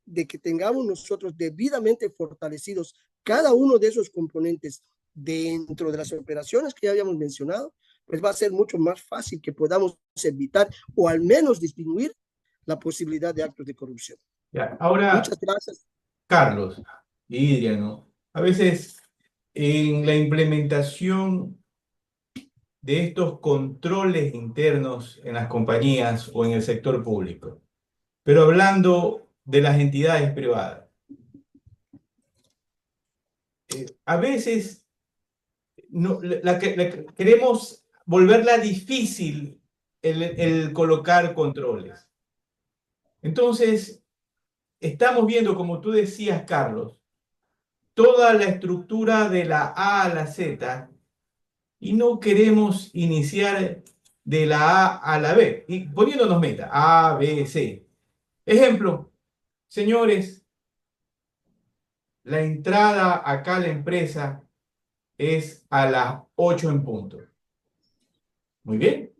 S2: de que tengamos nosotros debidamente fortalecidos cada uno de esos componentes dentro de las operaciones que ya habíamos mencionado, pues va a ser mucho más fácil que podamos evitar o al menos disminuir la posibilidad de actos de corrupción.
S1: Ya, ahora,
S2: Muchas gracias.
S1: Carlos y Adriano, a veces en la implementación de estos controles internos en las compañías o en el sector público, pero hablando de las entidades privadas, a veces queremos volverla difícil el colocar controles. Entonces, estamos viendo, como tú decías, Carlos, toda la estructura de la A a la Z y no queremos iniciar de la A a la B, y poniéndonos meta, A, B, C. Ejemplo, señores, la entrada acá a la empresa es a las 8 en punto. Muy bien,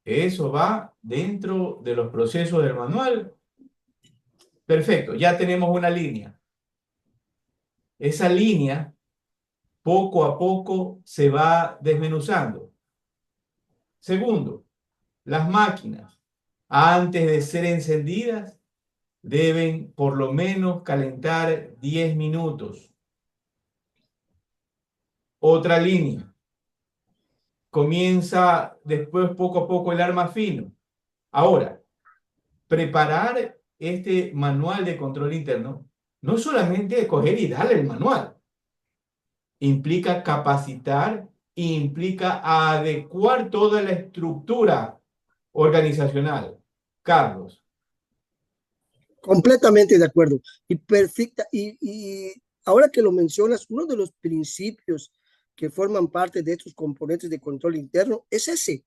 S1: eso va dentro de los procesos del manual. Perfecto, ya tenemos una línea. Esa línea poco a poco se va desmenuzando. Segundo, las máquinas, antes de ser encendidas, deben por lo menos calentar 10 minutos. Otra línea. Comienza después poco a poco el arma fino. Ahora, preparar este manual de control interno no es solamente coger y darle el manual. Implica capacitar, implica adecuar toda la estructura organizacional. Carlos.
S2: Completamente de acuerdo. Y perfecta. Y ahora que lo mencionas, uno de los principios que forman parte de estos componentes de control interno es ese.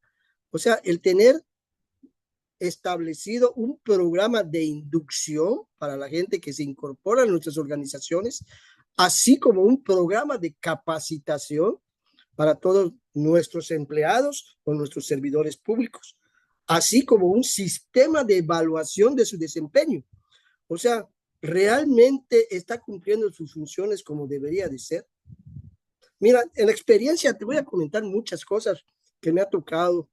S2: O sea, el tener establecido un programa de inducción para la gente que se incorpora a nuestras organizaciones, así como un programa de capacitación para todos nuestros empleados o nuestros servidores públicos, así como un sistema de evaluación de su desempeño. O sea, ¿realmente está cumpliendo sus funciones como debería de ser? Mira, en la experiencia te voy a comentar muchas cosas que me ha tocado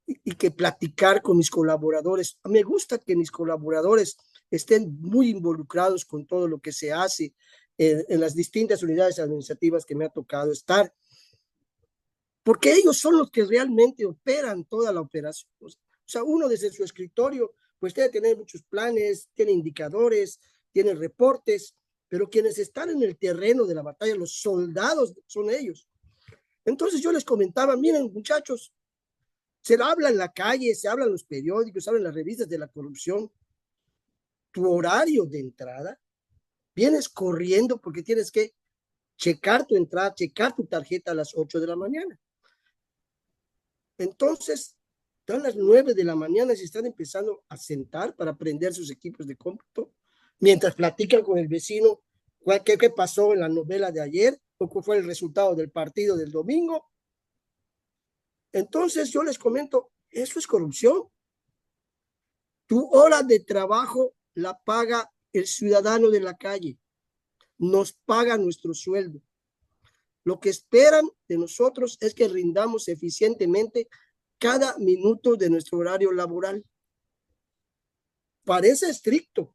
S2: y que platicar con mis colaboradores. Me gusta que mis colaboradores estén muy involucrados con todo lo que se hace en las distintas unidades administrativas que me ha tocado estar, porque ellos son los que realmente operan toda la operación. O sea, uno desde su escritorio, pues debe tener muchos planes, tiene indicadores, tiene reportes, pero quienes están en el terreno de la batalla, los soldados, son ellos. Entonces yo les comentaba, miren muchachos, se habla en la calle, se habla en los periódicos, se habla en las revistas de la corrupción. Tu horario de entrada, vienes corriendo porque tienes que checar tu entrada, checar tu tarjeta a las 8 de la mañana. Entonces, a las 9 de la mañana se están empezando a sentar para prender sus equipos de cómputo, mientras platican con el vecino qué pasó en la novela de ayer, o cuál fue el resultado del partido del domingo. Entonces yo les comento, eso es corrupción. Tu hora de trabajo la paga el ciudadano de la calle, nos paga nuestro sueldo. Lo que esperan de nosotros es que rindamos eficientemente cada minuto de nuestro horario laboral. Parece estricto,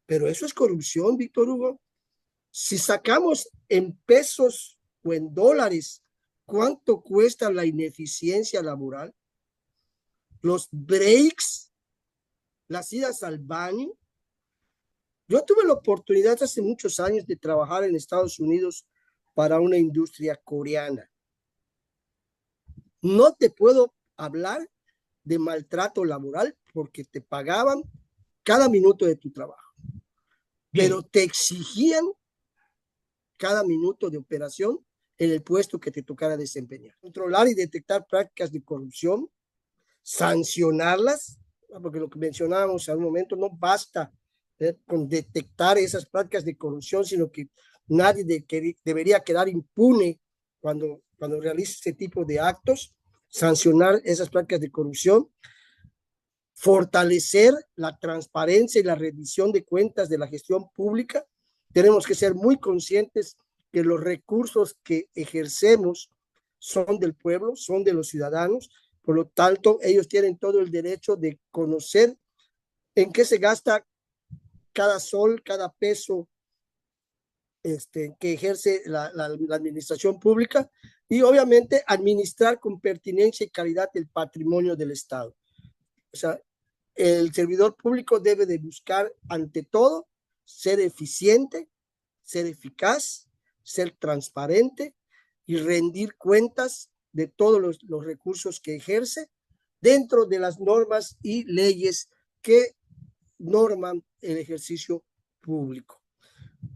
S2: pero eso es corrupción, Víctor Hugo. Si sacamos en pesos o en dólares, ¿cuánto cuesta la ineficiencia laboral? Los breaks, las idas al baño. Yo tuve la oportunidad hace muchos años de trabajar en Estados Unidos para una industria coreana. No te puedo hablar de maltrato laboral porque te pagaban cada minuto de tu trabajo, pero te exigían cada minuto de operación en el puesto que te tocara desempeñar. Controlar y detectar prácticas de corrupción, sancionarlas, porque lo que mencionábamos en un momento, no basta con detectar esas prácticas de corrupción, sino que nadie debería quedar impune cuando realice este tipo de actos, sancionar esas prácticas de corrupción, fortalecer la transparencia y la rendición de cuentas de la gestión pública. Tenemos que ser muy conscientes que los recursos que ejercemos son del pueblo, son de los ciudadanos, por lo tanto, ellos tienen todo el derecho de conocer en qué se gasta cada sol, cada peso que ejerce la administración pública y obviamente administrar con pertinencia y calidad el patrimonio del Estado. O sea, el servidor público debe de buscar ante todo ser eficiente, ser eficaz, ser transparente y rendir cuentas de todos los recursos que ejerce dentro de las normas y leyes que norman el ejercicio público.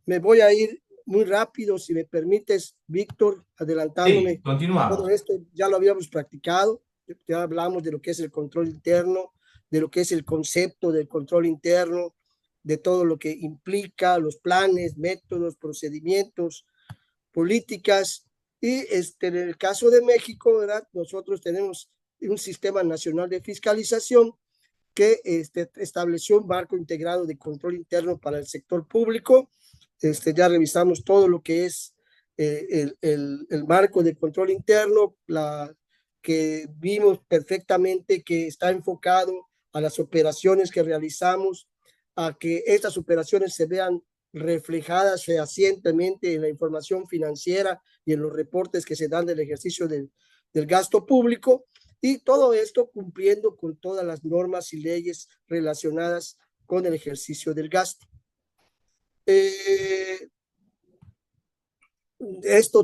S2: Me voy a ir muy rápido, si me permites, Víctor, adelantándome.
S1: Sí, continuamos.
S2: Todo esto ya lo habíamos practicado, ya hablamos de lo que es el control interno, de lo que es el concepto del control interno, de todo lo que implica, los planes, métodos, procedimientos, políticas. Y en el caso de México, ¿verdad? Nosotros tenemos un sistema nacional de fiscalización que estableció un marco integrado de control interno para el sector público. Ya revisamos todo lo que es el marco de control interno, que vimos perfectamente que está enfocado a las operaciones que realizamos, a que estas operaciones se vean reflejadas fehacientemente en la información financiera y en los reportes que se dan del ejercicio del gasto público, y todo esto cumpliendo con todas las normas y leyes relacionadas con el ejercicio del gasto.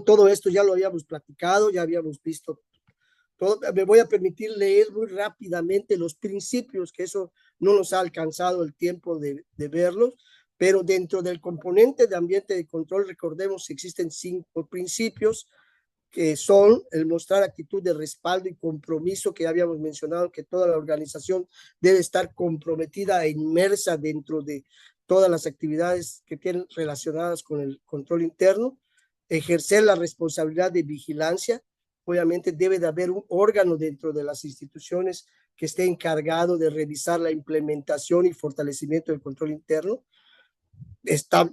S2: Todo esto ya lo habíamos platicado, ya habíamos visto todo. Me voy a permitir leer muy rápidamente los principios, que eso no nos ha alcanzado el tiempo de verlos, pero dentro del componente de ambiente de control, recordemos que existen 5 principios, que son el mostrar actitud de respaldo y compromiso, que ya habíamos mencionado, que toda la organización debe estar comprometida e inmersa dentro de todas las actividades que tienen relacionadas con el control interno, ejercer la responsabilidad de vigilancia. Obviamente debe de haber un órgano dentro de las instituciones que esté encargado de revisar la implementación y fortalecimiento del control interno,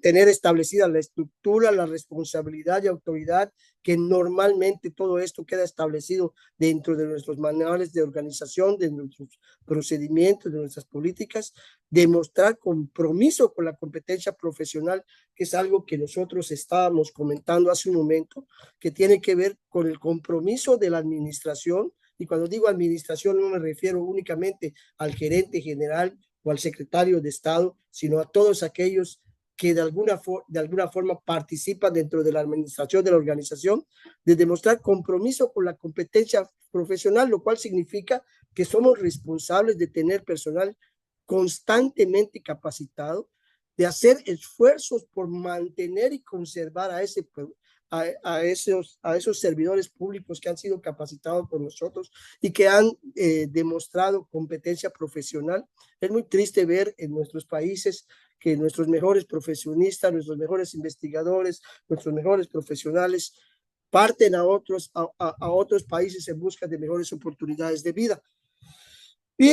S2: tener establecida la estructura, la responsabilidad y autoridad, que normalmente todo esto queda establecido dentro de nuestros manuales de organización, de nuestros procedimientos, de nuestras políticas, demostrar compromiso con la competencia profesional, que es algo que nosotros estábamos comentando hace un momento, que tiene que ver con el compromiso de la administración. Y cuando digo administración no me refiero únicamente al gerente general o al secretario de Estado, sino a todos aquellos que de alguna forma participan dentro de la administración de la organización, de demostrar compromiso con la competencia profesional, lo cual significa que somos responsables de tener personal constantemente capacitado, de hacer esfuerzos por mantener y conservar a ese a esos servidores públicos que han sido capacitados por nosotros y que han demostrado competencia profesional. Es muy triste ver en nuestros países que nuestros mejores profesionistas, nuestros mejores investigadores, nuestros mejores profesionales parten a otros países en busca de mejores oportunidades de vida. Y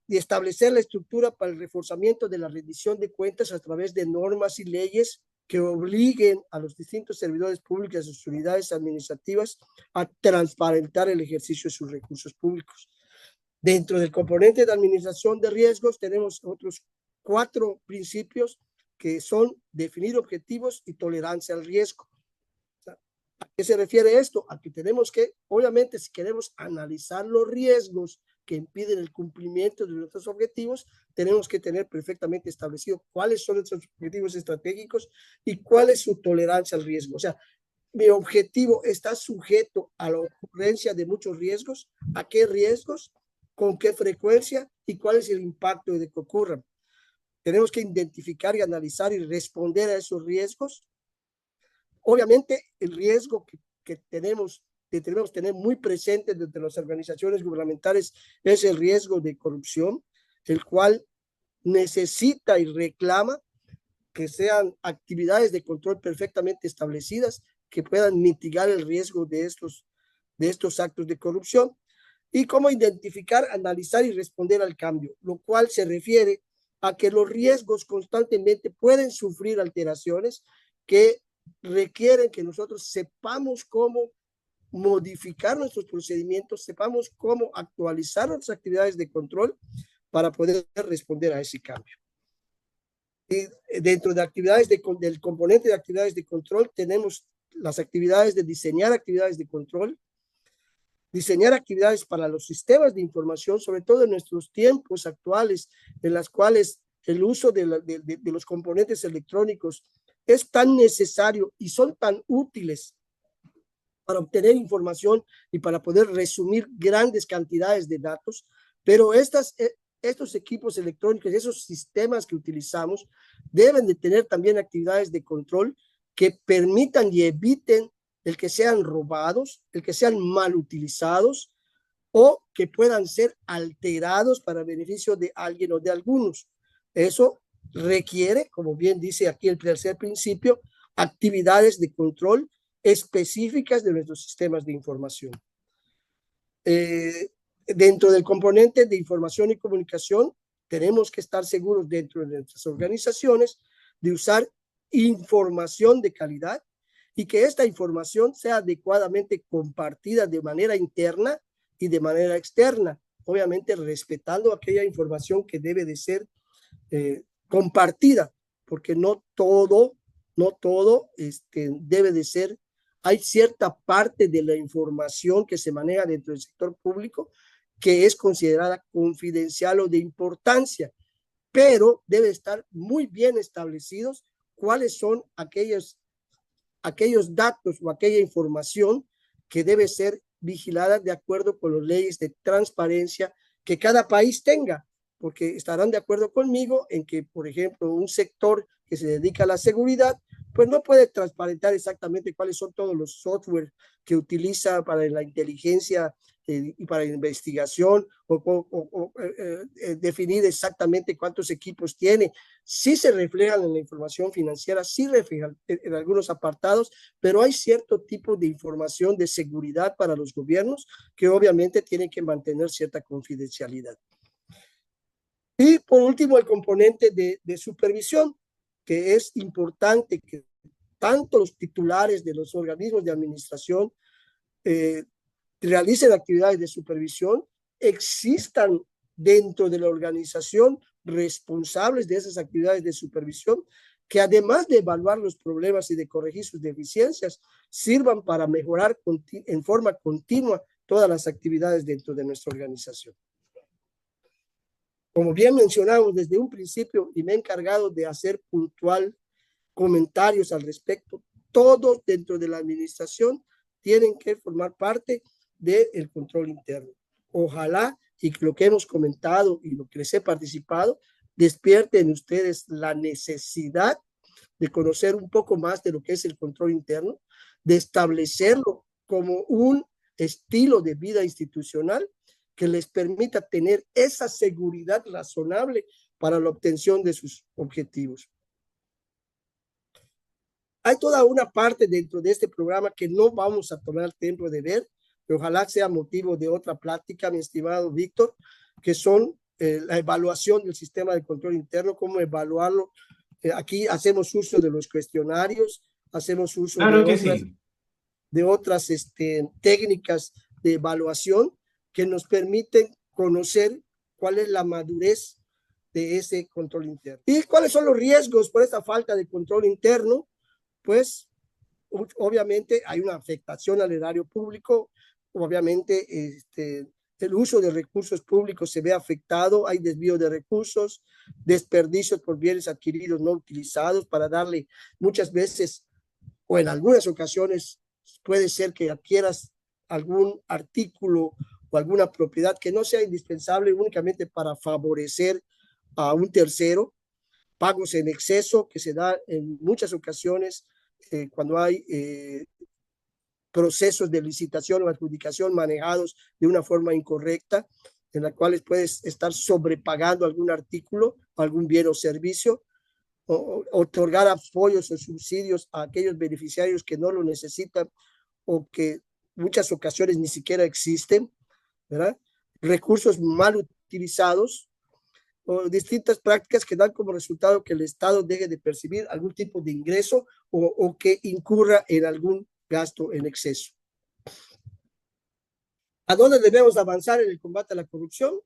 S2: establecer la estructura para el reforzamiento de la rendición de cuentas a través de normas y leyes que obliguen a los distintos servidores públicos y a sus unidades administrativas a transparentar el ejercicio de sus recursos públicos. Dentro del componente de administración de riesgos tenemos otros 4 principios que son definir objetivos y tolerancia al riesgo. ¿A qué se refiere esto? A que tenemos que, obviamente, si queremos analizar los riesgos que impiden el cumplimiento de nuestros objetivos, tenemos que tener perfectamente establecido cuáles son nuestros objetivos estratégicos y cuál es su tolerancia al riesgo. O sea, mi objetivo está sujeto a la ocurrencia de muchos riesgos. ¿A qué riesgos? ¿Con qué frecuencia? ¿Y cuál es el impacto de que ocurran? Tenemos que identificar y analizar y responder a esos riesgos. Obviamente, el riesgo que debemos tener muy presente desde las organizaciones gubernamentales es el riesgo de corrupción, el cual necesita y reclama que sean actividades de control perfectamente establecidas que puedan mitigar el riesgo de estos actos de corrupción. Y cómo identificar, analizar y responder al cambio, lo cual se refiere a que los riesgos constantemente pueden sufrir alteraciones que requieren que nosotros sepamos cómo modificar nuestros procedimientos, sepamos cómo actualizar nuestras actividades de control para poder responder a ese cambio. Y dentro de actividades del componente de actividades de control tenemos las actividades de diseñar actividades de control, diseñar actividades para los sistemas de información, sobre todo en nuestros tiempos actuales, en las cuales el uso de los componentes electrónicos es tan necesario y son tan útiles para obtener información y para poder resumir grandes cantidades de datos, pero estos equipos electrónicos, esos sistemas que utilizamos, deben de tener también actividades de control que permitan y eviten el que sean robados, el que sean mal utilizados o que puedan ser alterados para beneficio de alguien o de algunos. Eso requiere, como bien dice aquí el tercer principio, actividades de control específicas de nuestros sistemas de información. Dentro del componente de información y comunicación, tenemos que estar seguros dentro de nuestras organizaciones de usar información de calidad y que esta información sea adecuadamente compartida de manera interna y de manera externa, obviamente respetando aquella información que debe de ser compartida, porque no todo debe de ser. Hay cierta parte de la información que se maneja dentro del sector público que es considerada confidencial o de importancia, pero debe estar muy bien establecidos cuáles son aquellos datos o aquella información que debe ser vigilada de acuerdo con las leyes de transparencia que cada país tenga, porque estarán de acuerdo conmigo en que, por ejemplo, un sector que se dedica a la seguridad, pues no puede transparentar exactamente cuáles son todos los software que utiliza para la inteligencia y para la investigación o definir exactamente cuántos equipos tiene. Sí se reflejan en la información financiera, sí reflejan en algunos apartados, pero hay cierto tipo de información de seguridad para los gobiernos que obviamente tienen que mantener cierta confidencialidad. Y por último, el componente de supervisión, que es importante que tanto los titulares de los organismos de administración realicen actividades de supervisión, existan dentro de la organización responsables de esas actividades de supervisión, que además de evaluar los problemas y de corregir sus deficiencias, sirvan para mejorar en forma continua todas las actividades dentro de nuestra organización. Como bien mencionamos desde un principio y me he encargado de hacer puntual comentarios al respecto, todos dentro de la administración tienen que formar parte del control interno. Ojalá y lo que hemos comentado y lo que les he participado despierten en ustedes la necesidad de conocer un poco más de lo que es el control interno, de establecerlo como un estilo de vida institucional que les permita tener esa seguridad razonable para la obtención de sus objetivos. Hay toda una parte dentro de este programa que no vamos a tomar tiempo de ver, pero ojalá sea motivo de otra plática, mi estimado Víctor, que son la evaluación del sistema de control interno, cómo evaluarlo. Aquí hacemos uso de los cuestionarios, hacemos uso
S1: Claro que sí.
S2: de otras técnicas de evaluación que nos permiten conocer cuál es la madurez de ese control interno. ¿Y cuáles son los riesgos por esta falta de control interno? Pues obviamente hay una afectación al erario público, obviamente el uso de recursos públicos se ve afectado, hay desvío de recursos, desperdicios por bienes adquiridos no utilizados para darle muchas veces o en algunas ocasiones puede ser que adquieras algún artículo o alguna propiedad que no sea indispensable únicamente para favorecer a un tercero, pagos en exceso que se da en muchas ocasiones cuando hay procesos de licitación o adjudicación manejados de una forma incorrecta, en la cual puedes estar sobrepagando algún artículo, algún bien o servicio, o otorgar apoyos o subsidios a aquellos beneficiarios que no lo necesitan o que muchas ocasiones ni siquiera existen, ¿verdad? Recursos mal utilizados o distintas prácticas que dan como resultado que el Estado deje de percibir algún tipo de ingreso o que incurra en algún gasto en exceso. ¿A dónde debemos avanzar en el combate a la corrupción?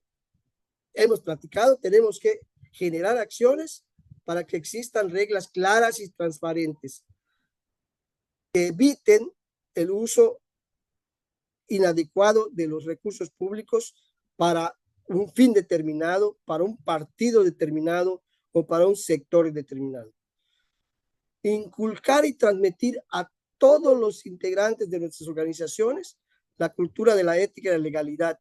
S2: Hemos platicado, tenemos que generar acciones para que existan reglas claras y transparentes que eviten el uso inadecuado de los recursos públicos para un fin determinado, para un partido determinado o para un sector determinado. Inculcar y transmitir a todos los integrantes de nuestras organizaciones la cultura de la ética y la legalidad,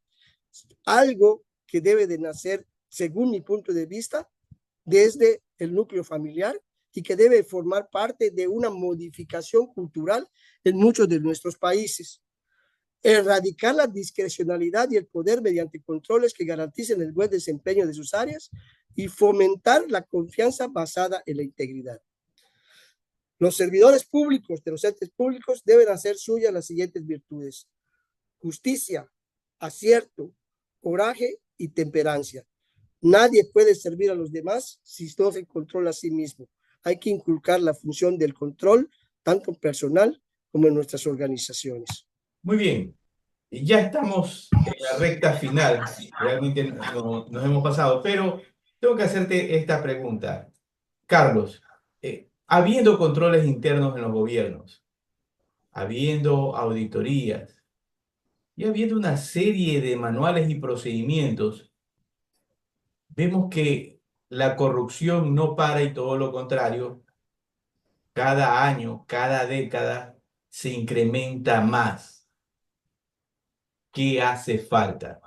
S2: algo que debe de nacer, según mi punto de vista, desde el núcleo familiar y que debe formar parte de una modificación cultural en muchos de nuestros países. Erradicar la discrecionalidad y el poder mediante controles que garanticen el buen desempeño de sus áreas y fomentar la confianza basada en la integridad. Los servidores públicos de los entes públicos deben hacer suyas las siguientes virtudes: justicia, acierto, coraje y temperancia. Nadie puede servir a los demás si no se controla a sí mismo. Hay que inculcar la función del control, tanto personal como en nuestras organizaciones.
S1: Muy bien. Ya estamos en la recta final. Realmente nos hemos pasado, pero tengo que hacerte esta pregunta. Carlos, habiendo controles internos en los gobiernos, habiendo auditorías y habiendo una serie de manuales y procedimientos, vemos que la corrupción no para y todo lo contrario, cada año, cada década se incrementa más. ¿Qué hace falta?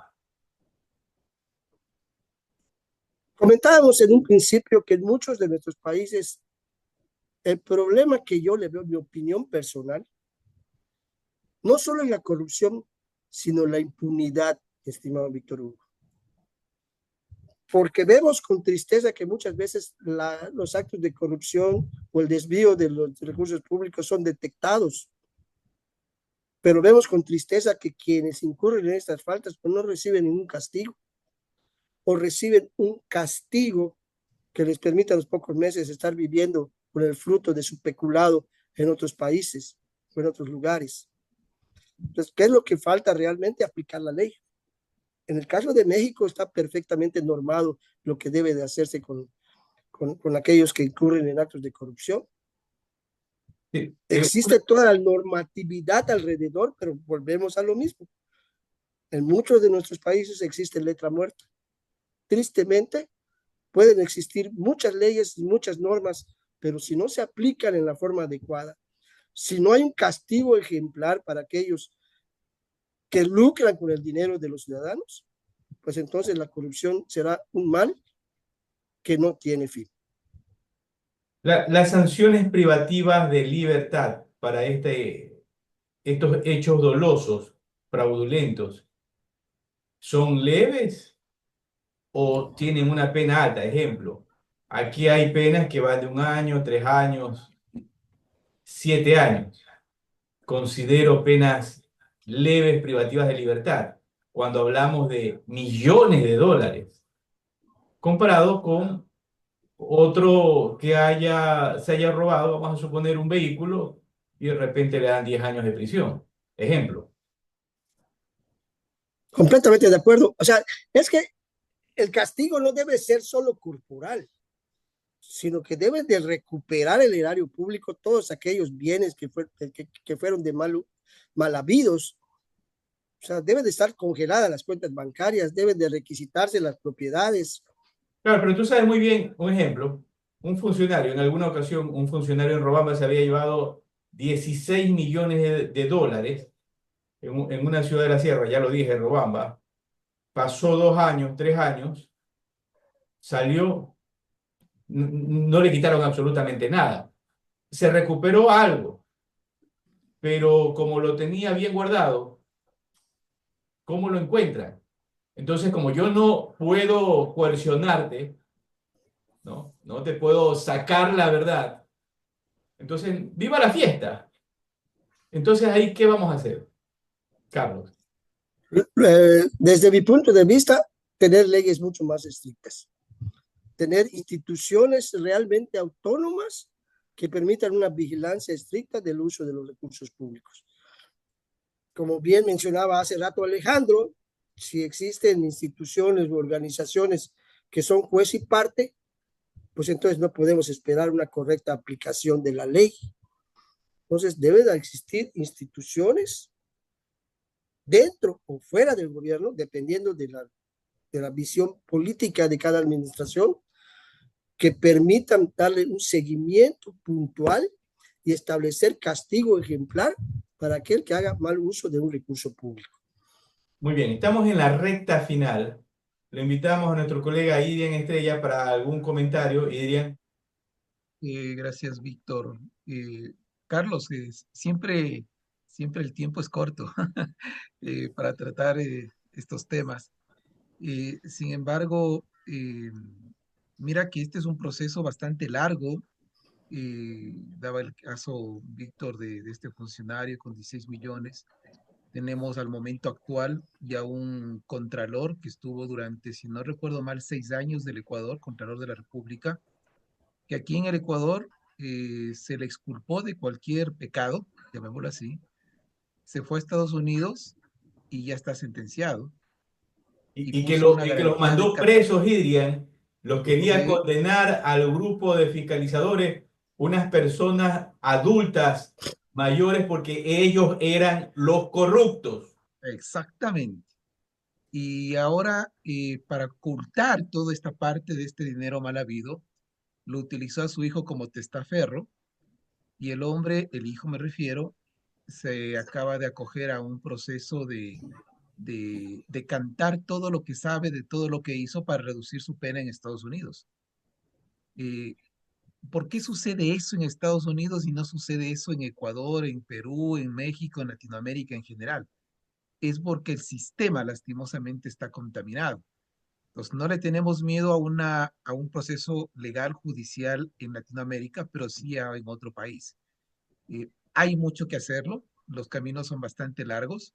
S2: Comentábamos en un principio que en muchos de nuestros países el problema que yo le veo, mi opinión personal, no solo en la corrupción, sino en la impunidad, estimado Víctor Hugo. Porque vemos con tristeza que muchas veces los actos de corrupción o el desvío de los recursos públicos son detectados. Pero vemos con tristeza que quienes incurren en estas faltas pues no reciben ningún castigo o reciben un castigo que les permita a los pocos meses estar viviendo con el fruto de su peculado en otros países o en otros lugares. Entonces, ¿qué es lo que falta realmente? Aplicar la ley. En el caso de México está perfectamente normado lo que debe de hacerse con aquellos que incurren en actos de corrupción.
S1: Sí,
S2: Existe toda la normatividad alrededor, pero volvemos a lo mismo. En muchos de nuestros países existe letra muerta. Tristemente, pueden existir muchas leyes y muchas normas, pero si no se aplican en la forma adecuada, si no hay un castigo ejemplar para aquellos que lucran con el dinero de los ciudadanos, pues entonces la corrupción será un mal que no tiene fin.
S1: Las sanciones privativas de libertad para este estos hechos dolosos, fraudulentos, son leves o tienen una pena alta? Ejemplo, aquí hay penas que van de 1 año, 3 años, 7 años. Considero penas leves privativas de libertad cuando hablamos de millones de dólares, comparado con otro que se haya robado, vamos a suponer, un vehículo y de repente le dan 10 años de prisión. Ejemplo.
S2: Completamente de acuerdo. O sea, es que el castigo no debe ser solo corporal, sino que debe de recuperar el erario público todos aquellos bienes que fueron de mal habidos. O sea, deben de estar congeladas las cuentas bancarias, deben de requisitarse las propiedades.
S1: Claro, pero tú sabes muy bien, un ejemplo, un funcionario, en alguna ocasión, un funcionario en Robamba se había llevado 16 millones de dólares en una ciudad de la sierra, ya lo dije, Robamba, pasó 2 años, 3 años, salió, no le quitaron absolutamente nada. Se recuperó algo, pero como lo tenía bien guardado, ¿cómo lo encuentran? Entonces, como yo no puedo coercionarte, ¿no? No te puedo sacar la verdad. Entonces, viva la fiesta. Entonces, ahí, ¿qué vamos a hacer, Carlos?
S2: Desde mi punto de vista, tener leyes mucho más estrictas, tener instituciones realmente autónomas que permitan una vigilancia estricta del uso de los recursos públicos. Como bien mencionaba hace rato Alejandro, si existen instituciones u organizaciones que son juez y parte, pues entonces no podemos esperar una correcta aplicación de la ley. Entonces deben de existir instituciones dentro o fuera del gobierno, dependiendo de la visión política de cada administración, que permitan darle un seguimiento puntual y establecer castigo ejemplar para aquel que haga mal uso de un recurso público.
S1: Muy bien, estamos en la recta final. Le invitamos a nuestro colega Irian Estrella para algún comentario. Irian.
S3: Gracias, Víctor. Carlos, siempre el tiempo es corto para tratar estos temas. Sin embargo, mira que este es un proceso bastante largo. Daba el caso, Víctor, de este funcionario con 16 millones. Tenemos al momento actual ya un contralor que estuvo durante, si no recuerdo mal, 6 años del Ecuador, contralor de la República, que aquí en el Ecuador se le exculpó de cualquier pecado, llamémoslo así, se fue a Estados Unidos y ya está sentenciado y
S1: Y
S3: puso una
S1: y que los
S3: garantía de
S1: mandó presos, Irian, los quería
S3: sí,
S1: condenar al grupo de fiscalizadores, unas personas adultas mayores, porque ellos eran los corruptos.
S3: exactamente. Y ahora, para ocultar toda esta parte de este dinero mal habido, lo utilizó a su hijo como testaferro y el hombre, el hijo me refiero, se acaba de acoger a un proceso de cantar todo lo que sabe de todo lo que hizo para reducir su pena en Estados Unidos. Eh, ¿Por qué sucede eso en Estados Unidos y no sucede eso en Ecuador, en Perú, en México, en Latinoamérica en general? Es porque el sistema lastimosamente está contaminado. Entonces, no le tenemos miedo a un proceso legal judicial en Latinoamérica, pero sí en otro país. Hay mucho que hacerlo, los caminos son bastante largos.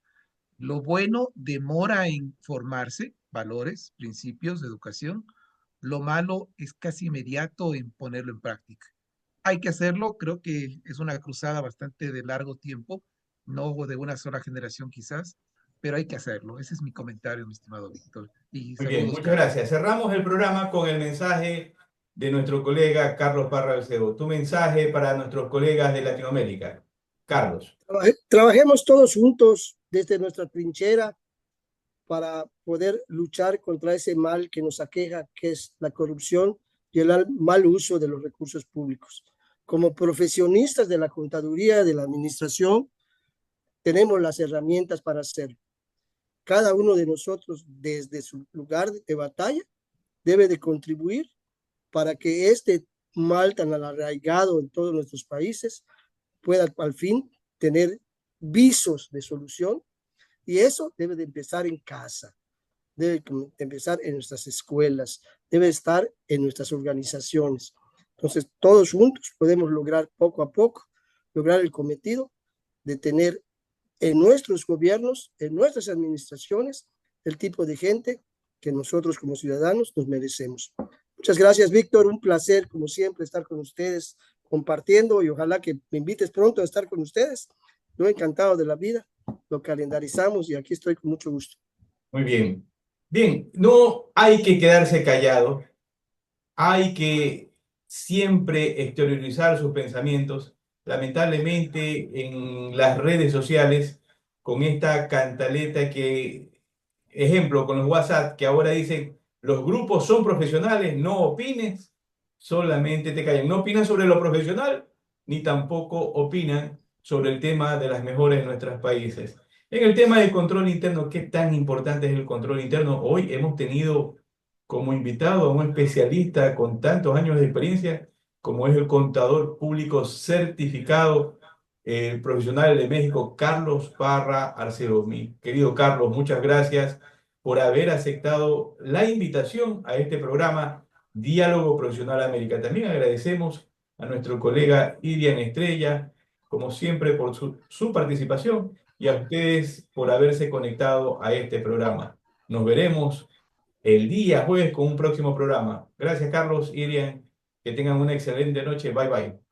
S3: Lo bueno demora en formarse, valores, principios de educación. Lo malo es casi inmediato en ponerlo en práctica. Hay que hacerlo, creo que es una cruzada bastante de largo tiempo, no de una sola generación quizás, pero hay que hacerlo. Ese es mi comentario, mi estimado Víctor. Y
S1: Muy bien,
S3: saludos,
S1: muchas
S3: Carlos.
S1: gracias. Cerramos el programa con el mensaje de nuestro colega Carlos Parra Alcebo. Tu mensaje para nuestros colegas de Latinoamérica. Carlos.
S2: Trabajemos todos juntos desde nuestra trinchera para poder luchar contra ese mal que nos aqueja, que es la corrupción y el mal uso de los recursos públicos. Como profesionistas de la contaduría, de la administración, tenemos las herramientas para hacerlo. Cada uno de nosotros, desde su lugar de batalla, debe de contribuir para que este mal tan arraigado en todos nuestros países pueda al fin tener visos de solución, y eso debe de empezar en casa, debe de empezar en nuestras escuelas, debe estar en nuestras organizaciones. Entonces, todos juntos podemos lograr poco a poco, lograr el cometido de tener en nuestros gobiernos, en nuestras administraciones, el tipo de gente que nosotros como ciudadanos nos merecemos. Muchas gracias, Víctor. Un placer, como siempre, estar con ustedes compartiendo y ojalá que me invites pronto a estar con ustedes. Yo encantado de la vida. Lo calendarizamos y aquí estoy con mucho gusto.
S1: Muy bien. Bien, no hay que quedarse callado, hay que siempre exteriorizar sus pensamientos. Lamentablemente, en las redes sociales, con esta cantaleta que, ejemplo, con los WhatsApp, que ahora dicen, los grupos son profesionales, no opines, solamente te callan. No opinan sobre lo profesional, ni tampoco opinan sobre el tema de las mejoras en nuestros países. En el tema del control interno, ¿qué tan importante es el control interno? Hoy hemos tenido como invitado a un especialista con tantos años de experiencia, como es el contador público certificado, el profesional de México, Carlos Parra Arcero. Mi querido Carlos, muchas gracias por haber aceptado la invitación a este programa Diálogo Profesional América. También agradecemos a nuestro colega Irian Estrella, como siempre, por su participación y a ustedes por haberse conectado a este programa. Nos veremos el día jueves con un próximo programa. Gracias, Carlos, Irian. Que tengan una excelente noche. Bye, bye.